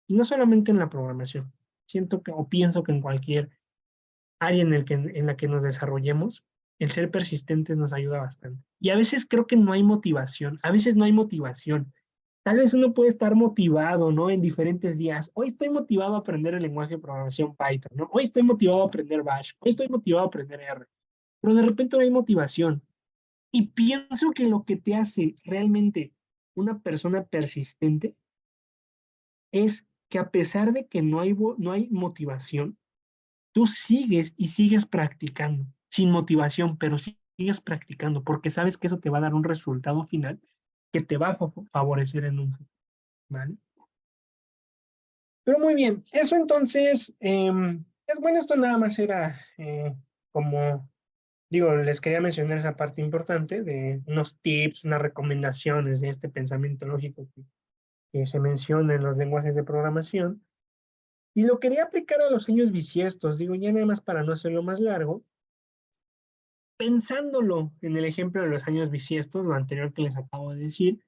Y no solamente en la programación. Siento que, o pienso que en cualquier área en la que nos desarrollemos, el ser persistentes nos ayuda bastante. Y a veces creo que no hay motivación, a veces no hay motivación. Tal vez uno puede estar motivado, ¿no? En diferentes días. Hoy estoy motivado a aprender el lenguaje de programación Python, ¿no? Hoy estoy motivado a aprender Bash, hoy estoy motivado a aprender R. Pero de repente no hay motivación. Y pienso que lo que te hace realmente una persona persistente es que a pesar de que no hay motivación, tú sigues y sigues practicando, sin motivación, pero sigues practicando, porque sabes que eso te va a dar un resultado final que te va a favorecer en un futuro, ¿vale? Pero muy bien, eso entonces, es bueno, esto nada más era como, digo, les quería mencionar esa parte importante de unos tips, unas recomendaciones de este pensamiento lógico que se menciona en los lenguajes de programación. Y lo quería aplicar a los años bisiestos, digo, ya nada más para no hacerlo más largo, pensándolo en el ejemplo de los años bisiestos, lo anterior que les acabo de decir,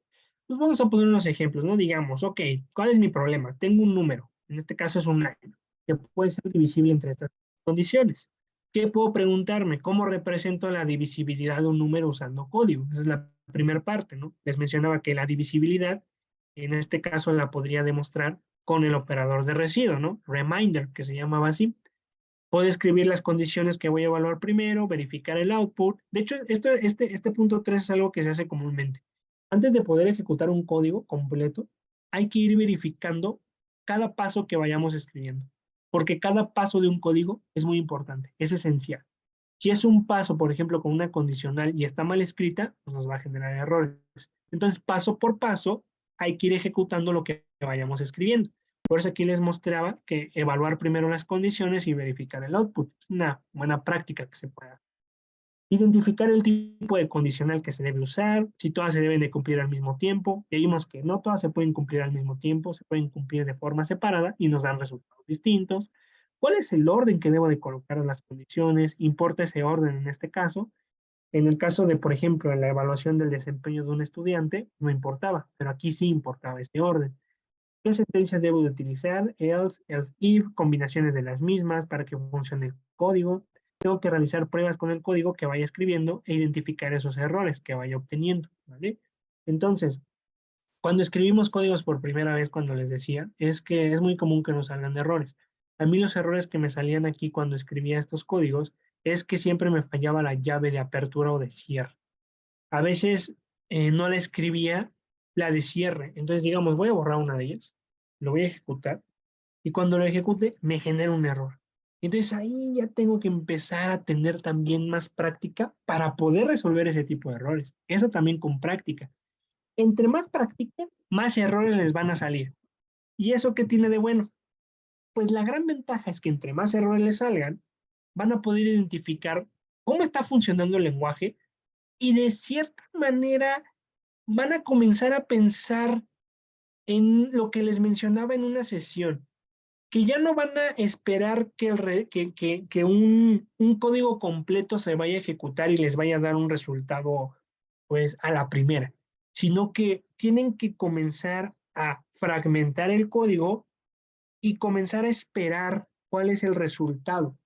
pues vamos a poner unos ejemplos, ¿no? Digamos, ok, ¿cuál es mi problema? Tengo un número, en este caso es un año, que puede ser divisible entre estas condiciones. ¿Qué puedo preguntarme? ¿Cómo represento la divisibilidad de un número usando código? Esa es la primera parte, ¿no? Les mencionaba que la divisibilidad, en este caso la podría demostrar con el operador de residuo, ¿no? Reminder, que se llamaba así. Puedo escribir las condiciones que voy a evaluar primero, verificar el output. De hecho, este punto 3 es algo que se hace comúnmente. Antes de poder ejecutar un código completo, hay que ir verificando cada paso que vayamos escribiendo, porque cada paso de un código es muy importante, es esencial. Si es un paso, por ejemplo, con una condicional y está mal escrita, pues nos va a generar errores. Entonces, paso por paso, hay que ir ejecutando lo que vayamos escribiendo. Por eso aquí les mostraba que evaluar primero las condiciones y verificar el output. Es una buena práctica que se puede hacer. Identificar el tipo de condicional que se debe usar, si todas se deben de cumplir al mismo tiempo. Y vimos que no todas se pueden cumplir al mismo tiempo, se pueden cumplir de forma separada y nos dan resultados distintos. ¿Cuál es el orden que debo de colocar en las condiciones? ¿Importa ese orden en este caso? En el caso de, por ejemplo, la evaluación del desempeño de un estudiante, no importaba, pero aquí sí importaba este orden. ¿Qué sentencias debo de utilizar? Else, else if, combinaciones de las mismas para que funcione el código. Tengo que realizar pruebas con el código que vaya escribiendo e identificar esos errores que vaya obteniendo, ¿vale? Entonces, cuando escribimos códigos por primera vez, cuando les decía, es que es muy común que nos salgan errores. A mí los errores que me salían aquí cuando escribía estos códigos es que siempre me fallaba la llave de apertura o de cierre. A veces no la escribía la de cierre. Entonces, digamos, voy a borrar una de ellas, lo voy a ejecutar, y cuando lo ejecute me genera un error. Entonces ahí ya tengo que empezar a tener también más práctica para poder resolver ese tipo de errores. Eso también con práctica. Entre más practiquen, más errores les van a salir. ¿Y eso qué tiene de bueno? Pues la gran ventaja es que entre más errores les salgan, van a poder identificar cómo está funcionando el lenguaje y de cierta manera van a comenzar a pensar en lo que les mencionaba en una sesión, que ya no van a esperar que un código completo se vaya a ejecutar y les vaya a dar un resultado pues a la primera, sino que tienen que comenzar a fragmentar el código y comenzar a esperar cuál es el resultado.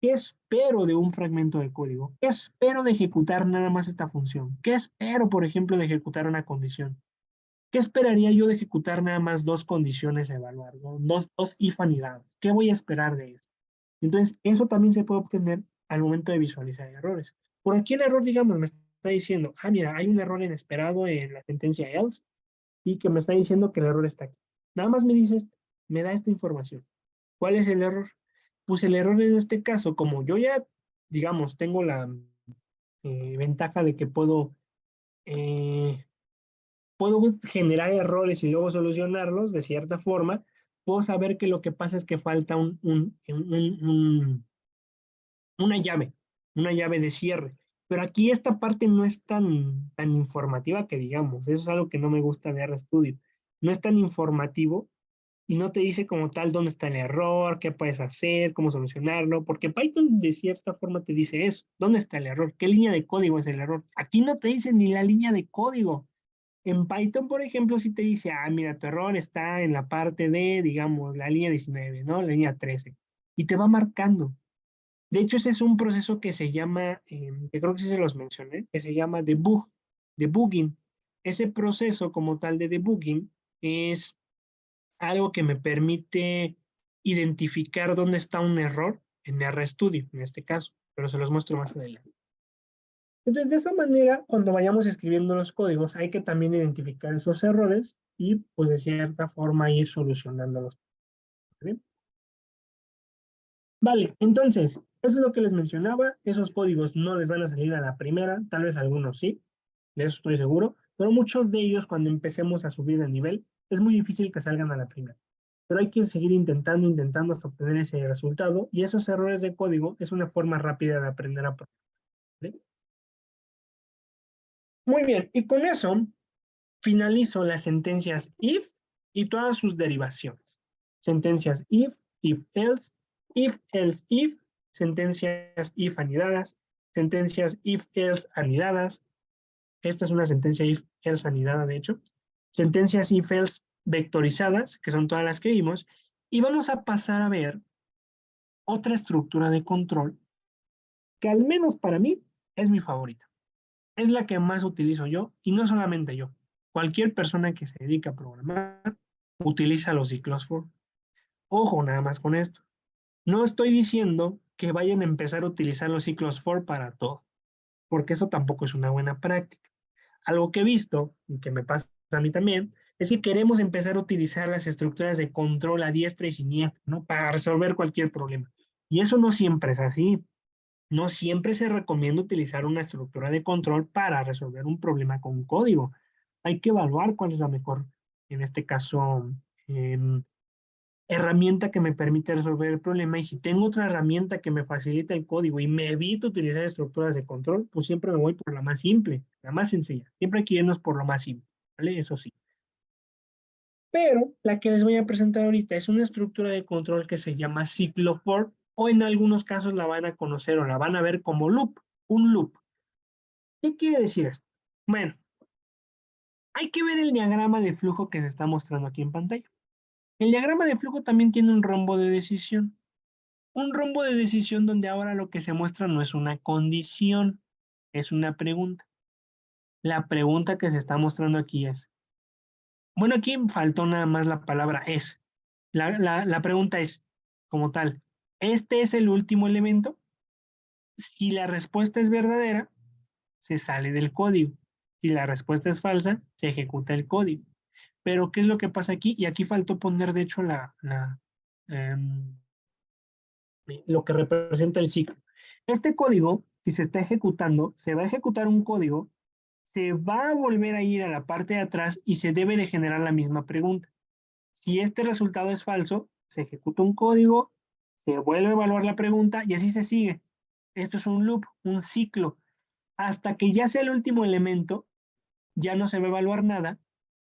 ¿Qué espero de un fragmento de código? ¿Qué espero de ejecutar nada más esta función? ¿Qué espero, por ejemplo, de ejecutar una condición? ¿Qué esperaría yo de ejecutar nada más dos condiciones a evaluar, ¿no? Dos if anidados? ¿Qué voy a esperar de eso? Entonces, eso también se puede obtener al momento de visualizar errores. Por aquí el error, digamos, me está diciendo, mira, hay un error inesperado en la sentencia else y que me está diciendo que el error está aquí. Nada más me dices, me da esta información. ¿Cuál es el error? Pues el error en este caso, como yo ya, digamos, tengo la ventaja de que eh, puedo generar errores y luego solucionarlos de cierta forma, puedo saber que lo que pasa es que falta una llave de cierre. Pero aquí esta parte no es tan informativa que digamos, eso es algo que no me gusta de RStudio. No es tan informativo y no te dice como tal dónde está el error, qué puedes hacer, cómo solucionarlo, porque Python de cierta forma te dice eso, dónde está el error, qué línea de código es el error. Aquí no te dice ni la línea de código. En Python, por ejemplo, si te dice, mira, tu error está en la parte de, digamos, la línea 19, ¿no? La línea 13. Y te va marcando. De hecho, ese es un proceso que se llama, que creo que sí se los mencioné, que se llama debugging. Ese proceso como tal de debugging es algo que me permite identificar dónde está un error en RStudio, en este caso, pero se los muestro más adelante. Entonces, de esa manera, cuando vayamos escribiendo los códigos, hay que también identificar esos errores y, pues, de cierta forma, ir solucionándolos. ¿Vale? Vale, entonces, eso es lo que les mencionaba. Esos códigos no les van a salir a la primera, tal vez algunos sí, de eso estoy seguro, pero muchos de ellos, cuando empecemos a subir de nivel, es muy difícil que salgan a la primera. Pero hay que seguir intentando hasta obtener ese resultado, y esos errores de código es una forma rápida de aprender a programar. ¿Vale? Muy bien, y con eso finalizo las sentencias if y todas sus derivaciones. Sentencias if else if, sentencias if anidadas, sentencias if else anidadas. Esta es una sentencia if else anidada, de hecho. Sentencias if else vectorizadas, que son todas las que vimos. Y vamos a pasar a ver otra estructura de control que al menos para mí es mi favorita. Es la que más utilizo yo y no solamente yo. Cualquier persona que se dedica a programar utiliza los ciclos for. Ojo nada más con esto. No estoy diciendo que vayan a empezar a utilizar los ciclos for para todo, porque eso tampoco es una buena práctica. Algo que he visto y que me pasa a mí también es que queremos empezar a utilizar las estructuras de control a diestra y siniestra, ¿no? Para resolver cualquier problema. Y eso no siempre es así. No siempre se recomienda utilizar una estructura de control para resolver un problema con código. Hay que evaluar cuál es la mejor, en este caso, eh, herramienta que me permite resolver el problema. Y si tengo otra herramienta que me facilita el código y me evito utilizar estructuras de control, pues siempre me voy por la más simple, la más sencilla. Siempre hay que irnos por lo más simple, ¿vale? Eso sí. Pero la que les voy a presentar ahorita es una estructura de control que se llama ciclo for, o en algunos casos la van a conocer o la van a ver como loop, un loop. ¿Qué quiere decir esto? Bueno, hay que ver el diagrama de flujo que se está mostrando aquí en pantalla. El diagrama de flujo también tiene un rombo de decisión. Un rombo de decisión donde ahora lo que se muestra no es una condición, es una pregunta. La pregunta que se está mostrando aquí es, bueno, aquí faltó nada más la palabra es. La pregunta es, como tal, ¿este es el último elemento? Si la respuesta es verdadera, se sale del código. Si la respuesta es falsa, se ejecuta el código. Pero, ¿qué es lo que pasa aquí? Y aquí faltó poner, de hecho, lo que representa el ciclo. Este código, si se está ejecutando, se va a ejecutar un código, se va a volver a ir a la parte de atrás y se debe de generar la misma pregunta. Si este resultado es falso, se ejecuta un código, se vuelve a evaluar la pregunta y así se sigue. Esto es un loop, un ciclo. Hasta que ya sea el último elemento, ya no se va a evaluar nada.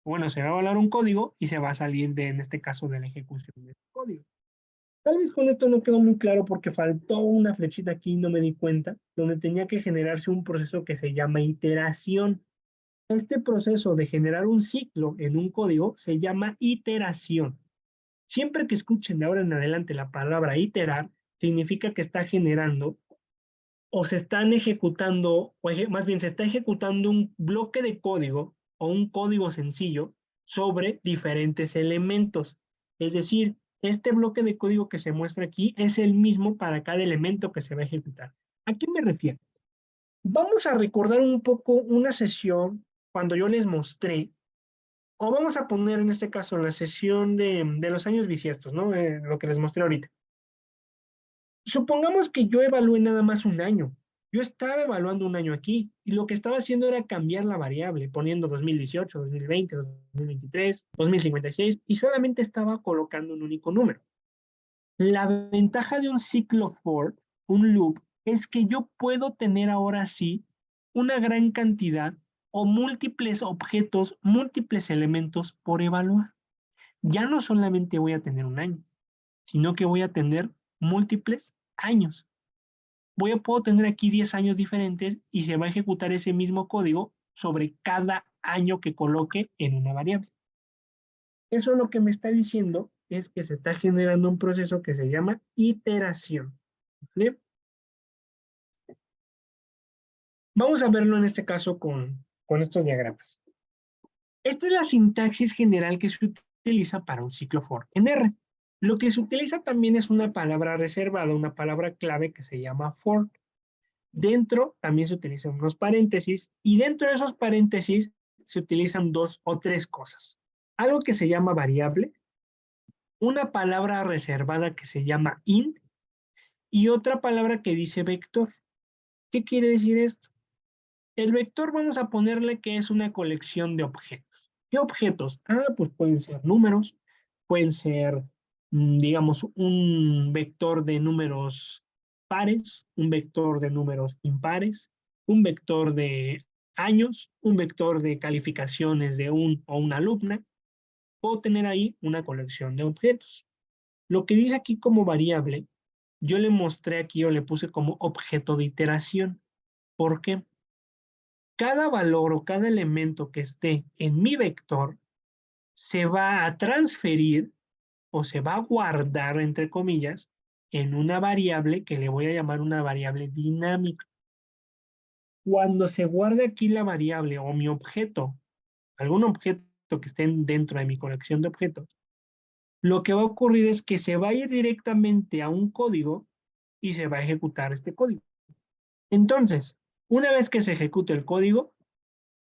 Bueno, se va a evaluar un código y se va a salir de, en este caso, de la ejecución del código. Tal vez con esto no quedó muy claro porque faltó una flechita aquí y no me di cuenta, donde tenía que generarse un proceso que se llama iteración. Este proceso de generar un ciclo en un código se llama iteración. Siempre que escuchen de ahora en adelante la palabra iterar, significa que está generando o se están ejecutando, o más bien se está ejecutando un bloque de código o un código sencillo sobre diferentes elementos. Es decir, este bloque de código que se muestra aquí es el mismo para cada elemento que se va a ejecutar. ¿A qué me refiero? Vamos a recordar un poco una sesión cuando yo les mostré, o vamos a poner en este caso la sesión de los años bisiestos, ¿no? Lo que les mostré ahorita. Supongamos que yo evalué nada más un año. Yo estaba evaluando un año aquí y lo que estaba haciendo era cambiar la variable, poniendo 2018, 2020, 2023, 2056 y solamente estaba colocando un único número. La ventaja de un ciclo for, un loop, es que yo puedo tener ahora sí una gran cantidad o múltiples objetos, múltiples elementos por evaluar. Ya no solamente voy a tener un año, sino que voy a tener múltiples años. Puedo tener aquí 10 años diferentes y se va a ejecutar ese mismo código sobre cada año que coloque en una variable. Eso lo que me está diciendo es que se está generando un proceso que se llama iteración. ¿Vale? Vamos a verlo en este caso con estos diagramas. Esta es la sintaxis general que se utiliza para un ciclo for en R. Lo que se utiliza también es una palabra reservada, una palabra clave que se llama for. Dentro también se utilizan unos paréntesis y dentro de esos paréntesis se utilizan dos o tres cosas. Algo que se llama variable, una palabra reservada que se llama int y otra palabra que dice vector. ¿Qué quiere decir esto? El vector vamos a ponerle que es una colección de objetos. ¿Qué objetos? Pues pueden ser números, pueden ser, digamos, un vector de números pares, un vector de números impares, un vector de años, un vector de calificaciones de un o una alumna. Puedo tener ahí una colección de objetos. Lo que dice aquí como variable, yo le mostré aquí o le puse como objeto de iteración. ¿Por qué? Cada valor o cada elemento que esté en mi vector se va a transferir o se va a guardar, entre comillas, en una variable que le voy a llamar una variable dinámica. Cuando se guarde aquí la variable o mi objeto, algún objeto que esté dentro de mi colección de objetos, lo que va a ocurrir es que se va a ir directamente a un código y se va a ejecutar este código. Entonces, una vez que se ejecute el código,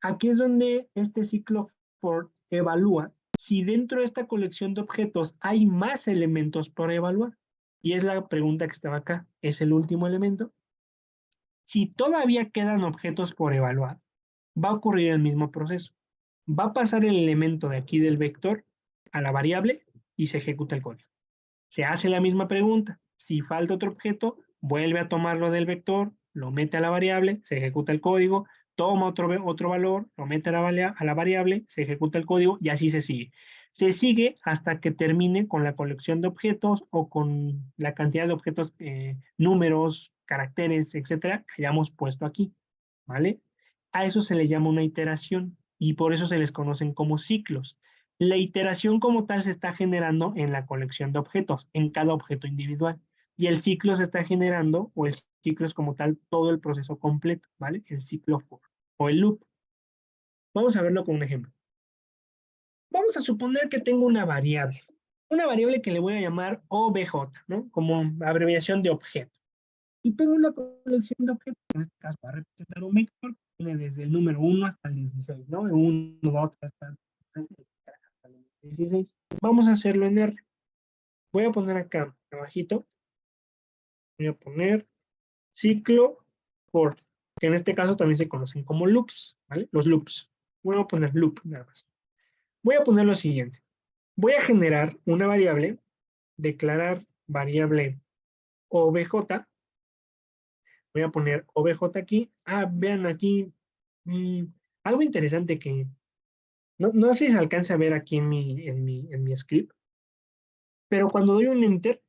aquí es donde este ciclo for evalúa si dentro de esta colección de objetos hay más elementos por evaluar. Y es la pregunta que estaba acá. ¿Es el último elemento? Si todavía quedan objetos por evaluar, va a ocurrir el mismo proceso. Va a pasar el elemento de aquí del vector a la variable y se ejecuta el código. Se hace la misma pregunta. Si falta otro objeto, vuelve a tomarlo del vector, lo mete a la variable, se ejecuta el código, toma otro valor, lo mete a la variable, se ejecuta el código y así se sigue. Se sigue hasta que termine con la colección de objetos o con la cantidad de objetos, números, caracteres, etcétera, que hayamos puesto aquí, ¿vale? A eso se le llama una iteración y por eso se les conocen como ciclos. La iteración como tal se está generando en la colección de objetos, en cada objeto individual. Y el ciclo se está generando, o el ciclo es como tal todo el proceso completo, ¿vale? El ciclo for, o el loop. Vamos a verlo con un ejemplo. Vamos a suponer que tengo una variable que le voy a llamar obj, ¿no? Como abreviación de objeto. Y tengo una colección de objetos, en este caso va a representar un vector que tiene desde el número 1 hasta el 16, ¿no? 1, 2, 3, 4, 5, 6, hasta el 16. Vamos a hacerlo en R. Voy a poner acá, abajito, voy a poner ciclo for, que en este caso también se conocen como loops, ¿vale? Los loops. Voy a poner loop nada más. Voy a poner lo siguiente. Voy a generar una variable, declarar variable obj. Voy a poner obj aquí. Ah, vean aquí. mmm, Algo interesante que no sé si se alcanza a ver aquí en mi script, pero cuando doy un enter,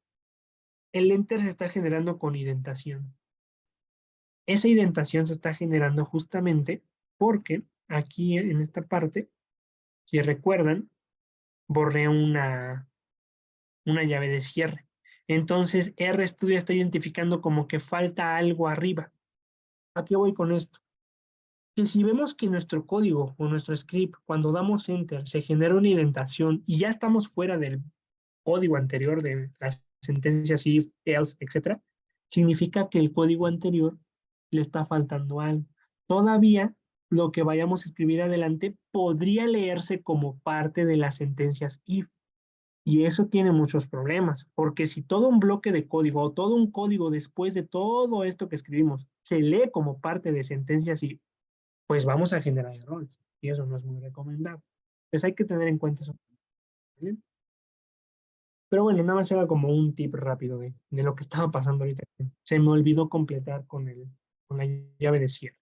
el enter se está generando con indentación. Esa indentación se está generando justamente porque aquí en esta parte, si recuerdan, borré una llave de cierre. Entonces RStudio está identificando como que falta algo arriba. ¿A qué voy con esto? Que si vemos que nuestro código o nuestro script, cuando damos enter, se genera una indentación y ya estamos fuera del código anterior de las sentencias if, else, etc., significa que el código anterior le está faltando algo. Todavía lo que vayamos a escribir adelante podría leerse como parte de las sentencias if. Y eso tiene muchos problemas, porque si todo un bloque de código o todo un código después de todo esto que escribimos se lee como parte de sentencias if, pues vamos a generar errores. Y eso no es muy recomendable. Pues hay que tener en cuenta eso. ¿Vale? Pero bueno, nada más era como un tip rápido de lo que estaba pasando ahorita. Se me olvidó completar con la llave de cierre.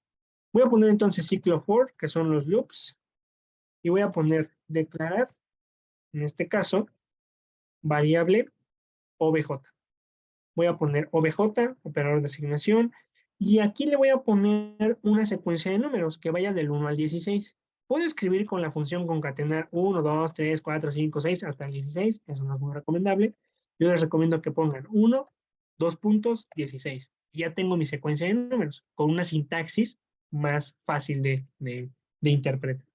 Voy a poner entonces ciclo for, que son los loops, y voy a poner declarar, en este caso, variable obj. Voy a poner obj, operador de asignación, y aquí le voy a poner una secuencia de números que vaya del 1 al 16. Puedo escribir con la función concatenar 1, 2, 3, 4, 5, 6 hasta el 16, eso no es muy recomendable. Yo les recomiendo que pongan 1, 2 puntos, 16. Y ya tengo mi secuencia de números con una sintaxis más fácil de interpretar.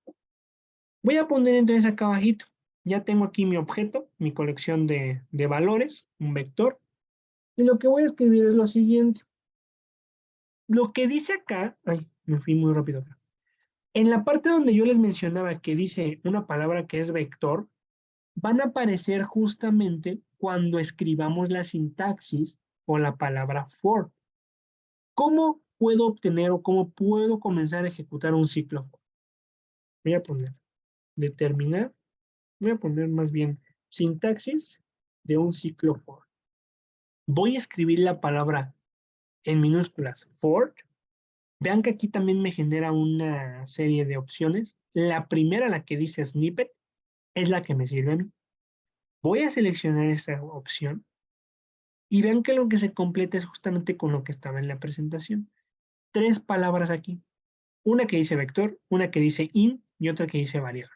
Voy a poner entonces acá abajito. Ya tengo aquí mi objeto, mi colección de valores, un vector. Y lo que voy a escribir es lo siguiente. Lo que dice acá, ay, me fui muy rápido acá. En la parte donde yo les mencionaba que dice una palabra que es vector, van a aparecer justamente cuando escribamos la sintaxis o la palabra for. ¿Cómo puedo obtener o cómo puedo comenzar a ejecutar un ciclo for? Voy a poner determinar, voy a poner más bien sintaxis de un ciclo for. Voy a escribir la palabra en minúsculas for. Vean que aquí también me genera una serie de opciones. La primera, la que dice snippet, es la que me sirve a mí. Voy a seleccionar esa opción y vean que lo que se completa es justamente con lo que estaba en la presentación. 3 palabras aquí. Una que dice vector, una que dice int y otra que dice variable.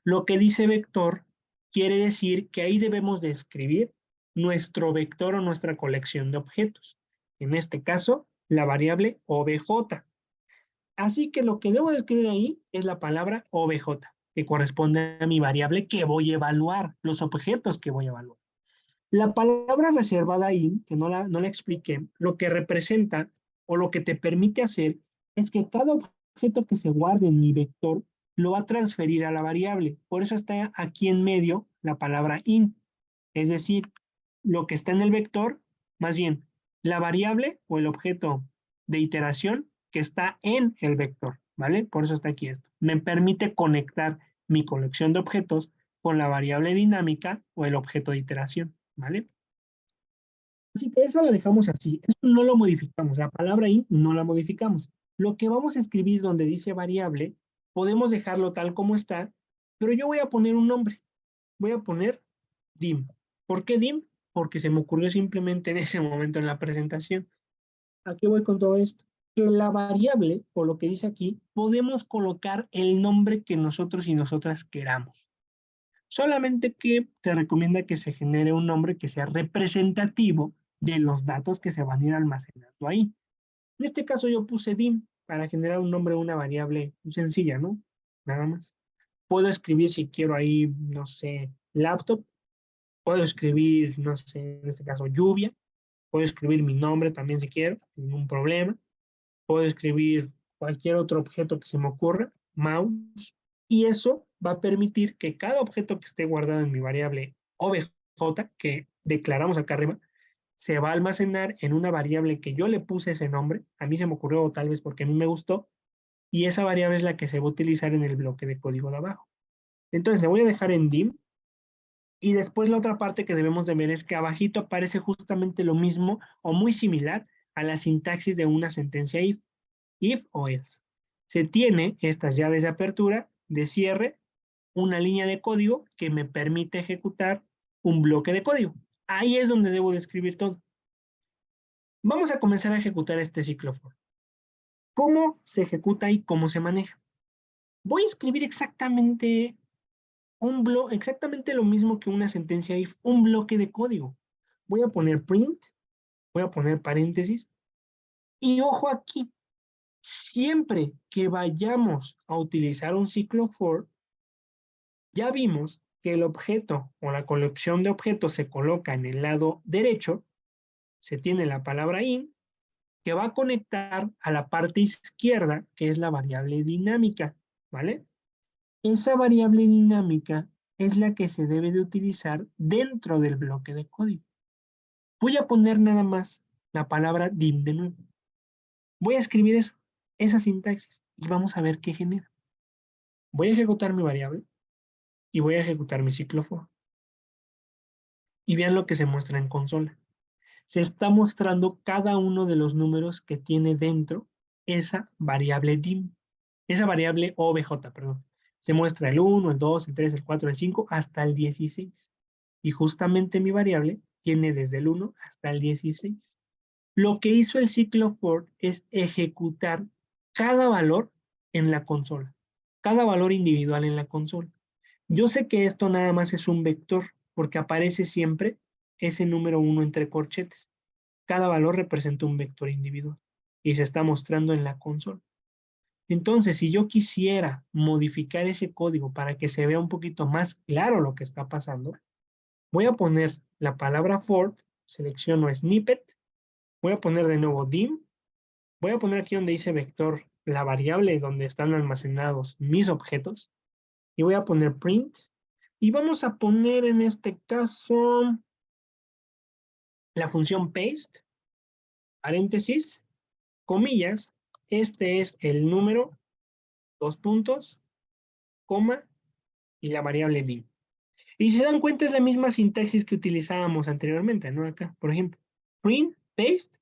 Lo que dice vector quiere decir que ahí debemos de escribir nuestro vector o nuestra colección de objetos. En este caso, la variable obj. Así que lo que debo de escribir ahí es la palabra obj, que corresponde a mi variable que voy a evaluar, los objetos que voy a evaluar. La palabra reservada ahí, que no la expliqué, lo que representa o lo que te permite hacer es que cada objeto que se guarde en mi vector lo va a transferir a la variable. Por eso está aquí en medio la palabra in. Es decir, lo que está en el vector, más bien, la variable o el objeto de iteración que está en el vector, ¿vale? Por eso está aquí esto. Me permite conectar mi colección de objetos con la variable dinámica o el objeto de iteración, ¿vale? Así que eso lo dejamos así. Esto no lo modificamos. La palabra in no la modificamos. Lo que vamos a escribir donde dice variable, podemos dejarlo tal como está, pero yo voy a poner un nombre. Voy a poner dim. ¿Por qué dim? Porque se me ocurrió simplemente en ese momento en la presentación. ¿A qué voy con todo esto? Que la variable, o lo que dice aquí, podemos colocar el nombre que nosotros y nosotras queramos. Solamente que se recomienda que se genere un nombre que sea representativo de los datos que se van a ir almacenando ahí. En este caso yo puse dim para generar un nombre de una variable sencilla, ¿no? Nada más. Puedo escribir si quiero ahí, no sé, laptop. Puedo escribir, no sé, en este caso lluvia. Puedo escribir mi nombre también si quiero, sin ningún problema. Puedo escribir cualquier otro objeto que se me ocurra, mouse, y eso va a permitir que cada objeto que esté guardado en mi variable obj, que declaramos acá arriba, se va a almacenar en una variable que yo le puse ese nombre, a mí se me ocurrió tal vez porque a mí me gustó, y esa variable es la que se va a utilizar en el bloque de código de abajo. Entonces le voy a dejar en dim, y después la otra parte que debemos de ver es que abajito aparece justamente lo mismo o muy similar a la sintaxis de una sentencia if o else. Se tiene estas llaves de apertura, de cierre, una línea de código que me permite ejecutar un bloque de código. Ahí es donde debo de escribir todo. Vamos a comenzar a ejecutar este ciclo for. ¿Cómo se ejecuta y cómo se maneja? Voy a escribir exactamente exactamente lo mismo que una sentencia if, un bloque de código. Voy a poner print, voy a poner paréntesis, y ojo aquí, siempre que vayamos a utilizar un ciclo for, ya vimos que el objeto o la colección de objetos se coloca en el lado derecho, se tiene la palabra in, que va a conectar a la parte izquierda, que es la variable dinámica, ¿vale? Esa variable dinámica es la que se debe de utilizar dentro del bloque de código. Voy a poner nada más la palabra dim de nuevo. Voy a escribir eso, esa sintaxis, y vamos a ver qué genera. Voy a ejecutar mi variable y voy a ejecutar mi ciclo for. Y vean lo que se muestra en consola. Se está mostrando cada uno de los números que tiene dentro esa variable dim, esa variable obj, perdón. Se muestra el 1, el 2, el 3, el 4, el 5, hasta el 16. Y justamente mi variable tiene desde el 1 hasta el 16. Lo que hizo el ciclo for es ejecutar cada valor en la consola, cada valor individual en la consola. Yo sé que esto nada más es un vector, porque aparece siempre ese número 1 entre corchetes. Cada valor representa un vector individual y se está mostrando en la consola. Entonces, si yo quisiera modificar ese código para que se vea un poquito más claro lo que está pasando, voy a poner la palabra for, selecciono snippet, voy a poner de nuevo dim, voy a poner aquí donde dice vector la variable donde están almacenados mis objetos y voy a poner print y vamos a poner en este caso la función paste, paréntesis, comillas, este es el número, dos puntos, coma y la variable dim. Y si se dan cuenta es la misma sintaxis que utilizábamos anteriormente, ¿no? Acá, por ejemplo, print, paste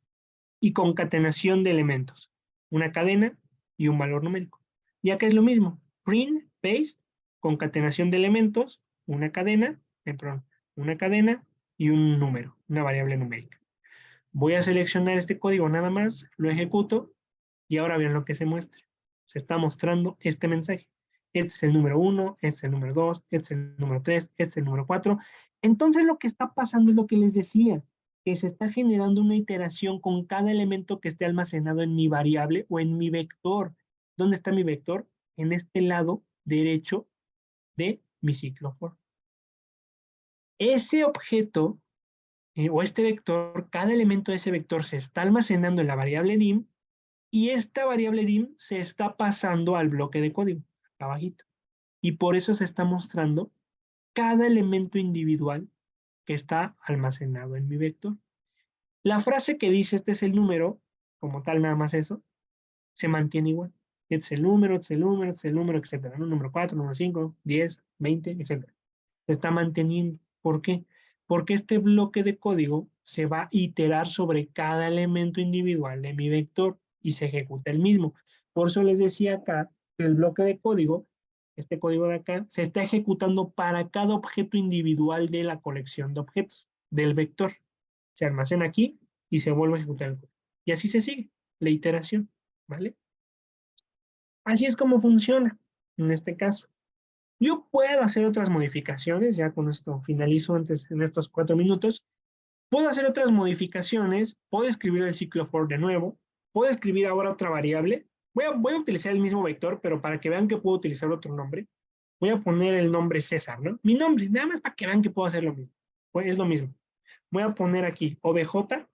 y concatenación de elementos, una cadena y un valor numérico. Y acá es lo mismo, print, paste, concatenación de elementos, una cadena, perdón, una cadena y un número, una variable numérica. Voy a seleccionar este código nada más, lo ejecuto y ahora vean lo que se muestra. Se está mostrando este mensaje. Este es el número 1, este es el número 2, este es el número 3, este es el número 4 Entonces lo que está pasando es lo que les decía, que se está generando una iteración con cada elemento que esté almacenado en mi variable o en mi vector. ¿Dónde está mi vector? En este lado derecho de mi ciclo for. Ese objeto o este vector, cada elemento de ese vector se está almacenando en la variable dim y esta variable dim se está pasando al bloque de código, acá abajito. Y por eso se está mostrando cada elemento individual que está almacenado en mi vector. La frase que dice este es el número, como tal nada más eso, se mantiene igual. Este es el número, este es el número, este es el número, etcétera. ¿No? Número 4, número 5, 10, 20, etcétera. Se está manteniendo. ¿Por qué? Porque este bloque de código se va a iterar sobre cada elemento individual de mi vector y se ejecuta el mismo. Por eso les decía acá que el bloque de código, este código de acá, se está ejecutando para cada objeto individual de la colección de objetos del vector. Se almacena aquí y se vuelve a ejecutar el código. Y así se sigue la iteración, ¿vale? Así es como funciona en este caso. Yo puedo hacer otras modificaciones, ya con esto finalizo antes en estos 4 minutos. Puedo hacer otras modificaciones, puedo escribir el ciclo for de nuevo, puedo escribir ahora otra variable. Voy a utilizar el mismo vector, pero para que vean que puedo utilizar otro nombre, voy a poner el nombre César, ¿no? Mi nombre, nada más para que vean que puedo hacer lo mismo. Pues es lo mismo. Voy a poner aquí obj,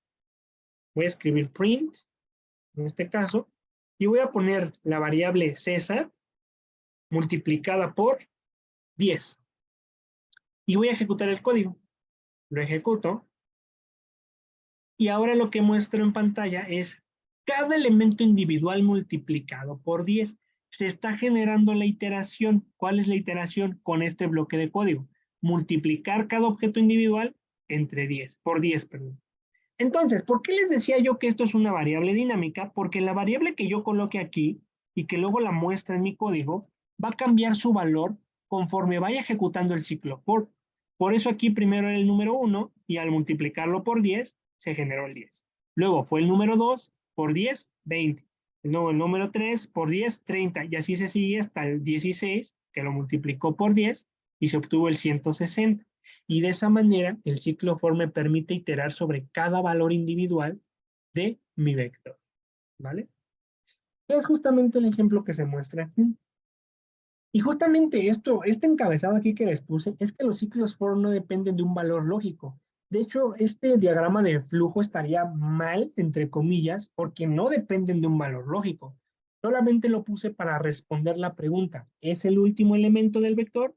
voy a escribir print, en este caso, y voy a poner la variable César multiplicada por 10. Y voy a ejecutar el código. Lo ejecuto. Y ahora lo que muestro en pantalla es cada elemento individual multiplicado por 10. Se está generando la iteración. ¿Cuál es la iteración? Con este bloque de código. Multiplicar cada objeto individual entre 10, por 10, perdón. Entonces, ¿por qué les decía yo que esto es una variable dinámica? Porque la variable que yo coloque aquí y que luego la muestra en mi código va a cambiar su valor conforme vaya ejecutando el ciclo for. Por eso aquí primero era el número 1 y al multiplicarlo por 10 se generó el 10. Luego fue el número 2 por 10, 20. Luego el número 3 por 10, 30. Y así se sigue hasta el 16, que lo multiplicó por 10 y se obtuvo el 160. Y de esa manera, el ciclo for me permite iterar sobre cada valor individual de mi vector, ¿vale? Es justamente el ejemplo que se muestra aquí. Y justamente este encabezado aquí que les puse, es que los ciclos for no dependen de un valor lógico. De hecho, este diagrama de flujo estaría mal, entre comillas, porque no dependen de un valor lógico. Solamente lo puse para responder la pregunta, ¿es el último elemento del vector?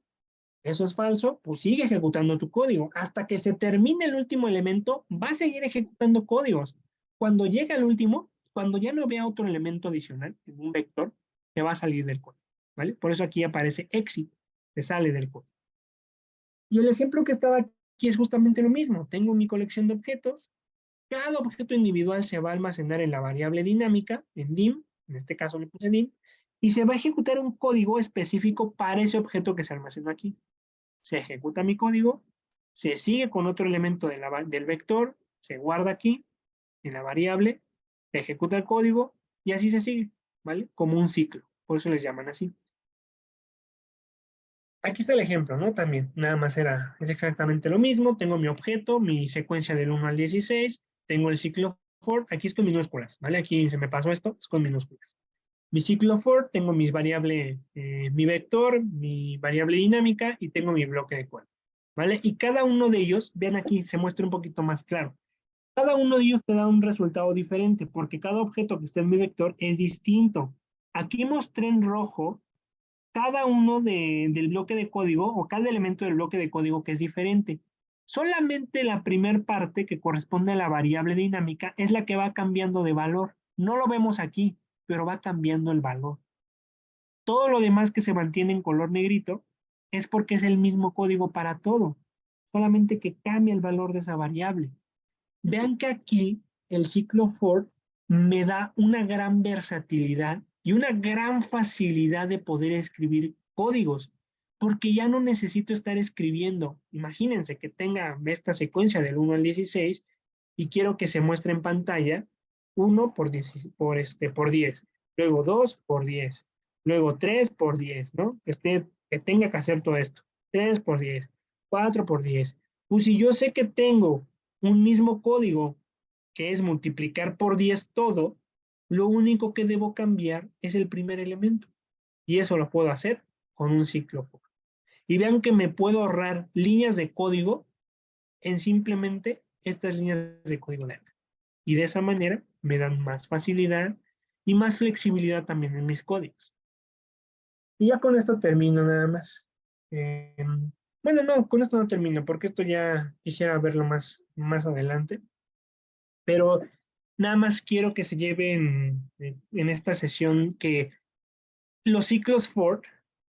Eso es falso, pues sigue ejecutando tu código. Hasta que se termine el último elemento, va a seguir ejecutando códigos. Cuando llegue al último, cuando ya no vea otro elemento adicional en un vector, se va a salir del código, ¿vale? Por eso aquí aparece exit, se sale del código. Y el ejemplo que estaba aquí es justamente lo mismo. Tengo mi colección de objetos, cada objeto individual se va a almacenar en la variable dinámica, en dim, en este caso le puse dim, y se va a ejecutar un código específico para ese objeto que se almacenó aquí. Se ejecuta mi código, se sigue con otro elemento del vector, se guarda aquí en la variable, se ejecuta el código y así se sigue, ¿vale? Como un ciclo, por eso les llaman así. Aquí está el ejemplo, ¿no? También, nada más es exactamente lo mismo, tengo mi objeto, mi secuencia del 1 al 16, tengo el ciclo for, aquí es con minúsculas, ¿vale? Aquí se me pasó esto, es con minúsculas. Mi ciclo for, tengo mis variable, mi vector, mi variable dinámica y tengo mi bloque de código, ¿vale? Y cada uno de ellos, vean aquí, se muestra un poquito más claro. Cada uno de ellos te da un resultado diferente porque cada objeto que está en mi vector es distinto. Aquí mostré en rojo cada uno del bloque de código o cada elemento del bloque de código que es diferente. Solamente la primer parte que corresponde a la variable dinámica es la que va cambiando de valor. No lo vemos aquí, pero va cambiando el valor. Todo lo demás que se mantiene en color negrito es porque es el mismo código para todo, solamente que cambia el valor de esa variable. Vean que aquí el ciclo for me da una gran versatilidad y una gran facilidad de poder escribir códigos, porque ya no necesito estar escribiendo. Imagínense que tenga esta secuencia del 1 al 16 y quiero que se muestre en pantalla 1 por 10, luego 2 por 10, luego 3 por 10, ¿no? Que tenga que hacer todo esto. 3 por 10, 4 por 10, Pues si yo sé que tengo un mismo código, que es multiplicar por 10 todo, lo único que debo cambiar es el primer elemento. Y eso lo puedo hacer con un ciclo for. Y vean que me puedo ahorrar líneas de código en simplemente estas líneas de código de acá. Y de esa manera me dan más facilidad y más flexibilidad también en mis códigos. Y ya con esto termino nada más. Eh, bueno, no, con esto no termino, porque esto ya quisiera verlo más adelante. Pero nada más quiero que se lleve en esta sesión que los ciclos for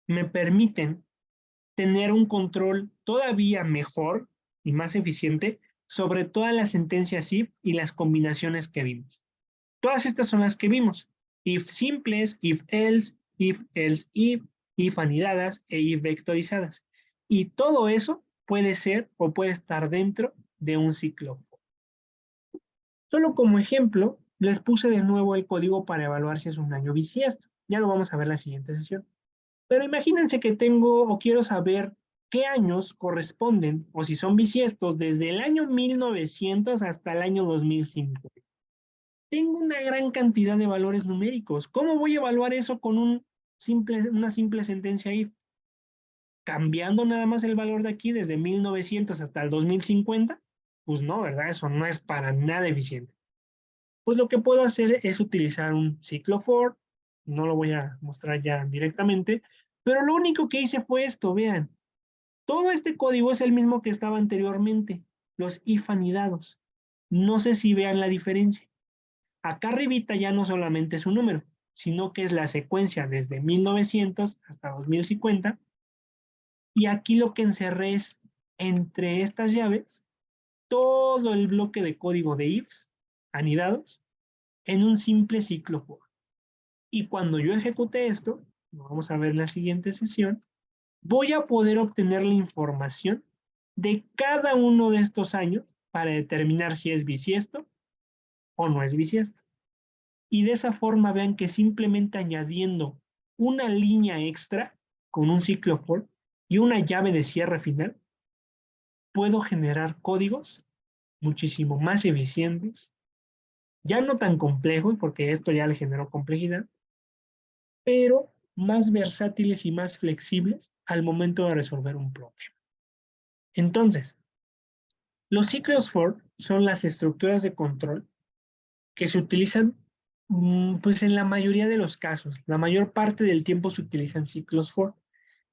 me permiten tener un control todavía mejor y más eficiente sobre todas las sentencias if y las combinaciones que vimos. Todas estas son las que vimos. If simples, if else if anidadas e if vectorizadas. Y todo eso puede ser o puede estar dentro de un ciclo for. Solo como ejemplo, les puse de nuevo el código para evaluar si es un año bisiesto. Ya lo vamos a ver en la siguiente sesión. Pero imagínense que tengo o quiero saber qué años corresponden o si son bisiestos desde el año 1900 hasta el año 2005. Tengo una gran cantidad de valores numéricos. ¿Cómo voy a evaluar eso con una simple sentencia if? Cambiando nada más el valor de aquí desde 1900 hasta el 2050. Pues no, ¿verdad? Eso no es para nada eficiente. Pues lo que puedo hacer es utilizar un ciclo for, no lo voy a mostrar ya directamente, pero lo único que hice fue esto, vean, todo este código es el mismo que estaba anteriormente, los if anidados. No sé si vean la diferencia. Acá arribita ya no solamente es un número, sino que es la secuencia desde 1900 hasta 2050, y aquí lo que encerré es entre estas llaves todo el bloque de código de ifs anidados en un simple ciclo for. Y cuando yo ejecute esto, lo vamos a ver en la siguiente sesión, voy a poder obtener la información de cada uno de estos años para determinar si es bisiesto o no es bisiesto. Y de esa forma vean que simplemente añadiendo una línea extra con un ciclo for y una llave de cierre final, puedo generar códigos muchísimo más eficientes, ya no tan complejos, porque esto ya le generó complejidad, pero más versátiles y más flexibles al momento de resolver un problema. Entonces, los ciclos for son las estructuras de control que se utilizan pues en la mayoría de los casos. La mayor parte del tiempo se utilizan ciclos for,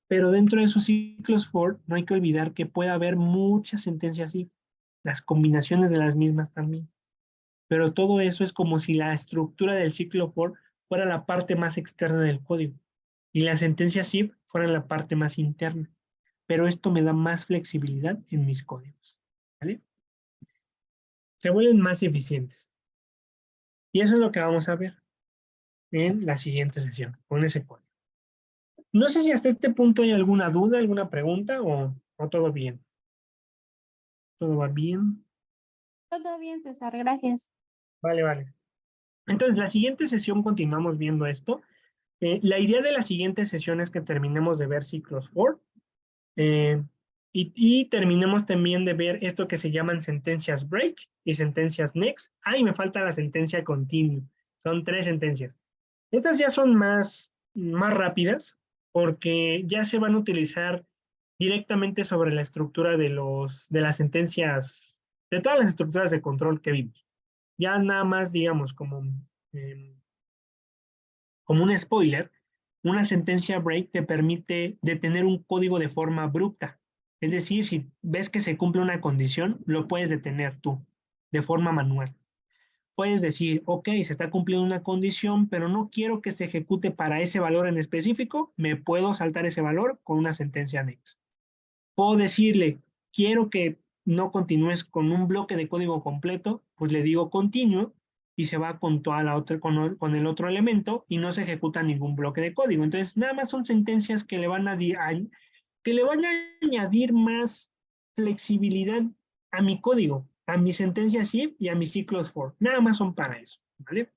pero dentro de esos ciclos for no hay que olvidar que puede haber muchas sentencias if, las combinaciones de las mismas también. Pero todo eso es como si la estructura del ciclo for fuera la parte más externa del código y las sentencias if fueran la parte más interna. Pero esto me da más flexibilidad en mis códigos. ¿Vale? Se vuelven más eficientes. Y eso es lo que vamos a ver en la siguiente sesión, con ese código. No sé si hasta este punto hay alguna duda, alguna pregunta o todo bien. ¿Todo va bien? Todo bien, César, gracias. Vale, vale. Entonces, la siguiente sesión continuamos viendo esto. La idea de la siguiente sesión es que terminemos de ver ciclos for y terminemos también de ver esto que se llaman sentencias break y sentencias next. Ah, y me falta la sentencia continue. Son 3 sentencias. Estas ya son más rápidas porque ya se van a utilizar directamente sobre la estructura de las sentencias, de todas las estructuras de control que vimos. Ya nada más, digamos, eh, como un spoiler, una sentencia break te permite detener un código de forma abrupta. Es decir, si ves que se cumple una condición, lo puedes detener tú de forma manual. Puedes decir, ok, se está cumpliendo una condición, pero no quiero que se ejecute para ese valor en específico, me puedo saltar ese valor con una sentencia next. Puedo decirle, quiero que no continúes con un bloque de código completo, pues le digo continuo y se va con toda la otra, con el otro elemento y no se ejecuta ningún bloque de código. Entonces, nada más son sentencias que le van que le van a añadir más flexibilidad a mi código, a mi sentencia if y a mis ciclos for. Nada más son para eso, ¿vale?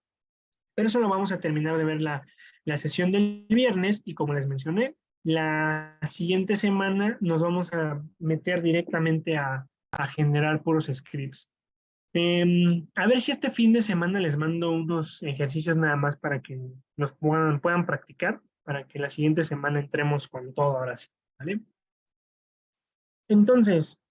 Pero eso lo vamos a terminar de ver la sesión del viernes y como les mencioné, la siguiente semana nos vamos a meter directamente a generar puros scripts. A ver si este fin de semana les mando unos ejercicios nada más para que los puedan practicar, para que la siguiente semana entremos con todo ahora sí, ¿vale? Entonces,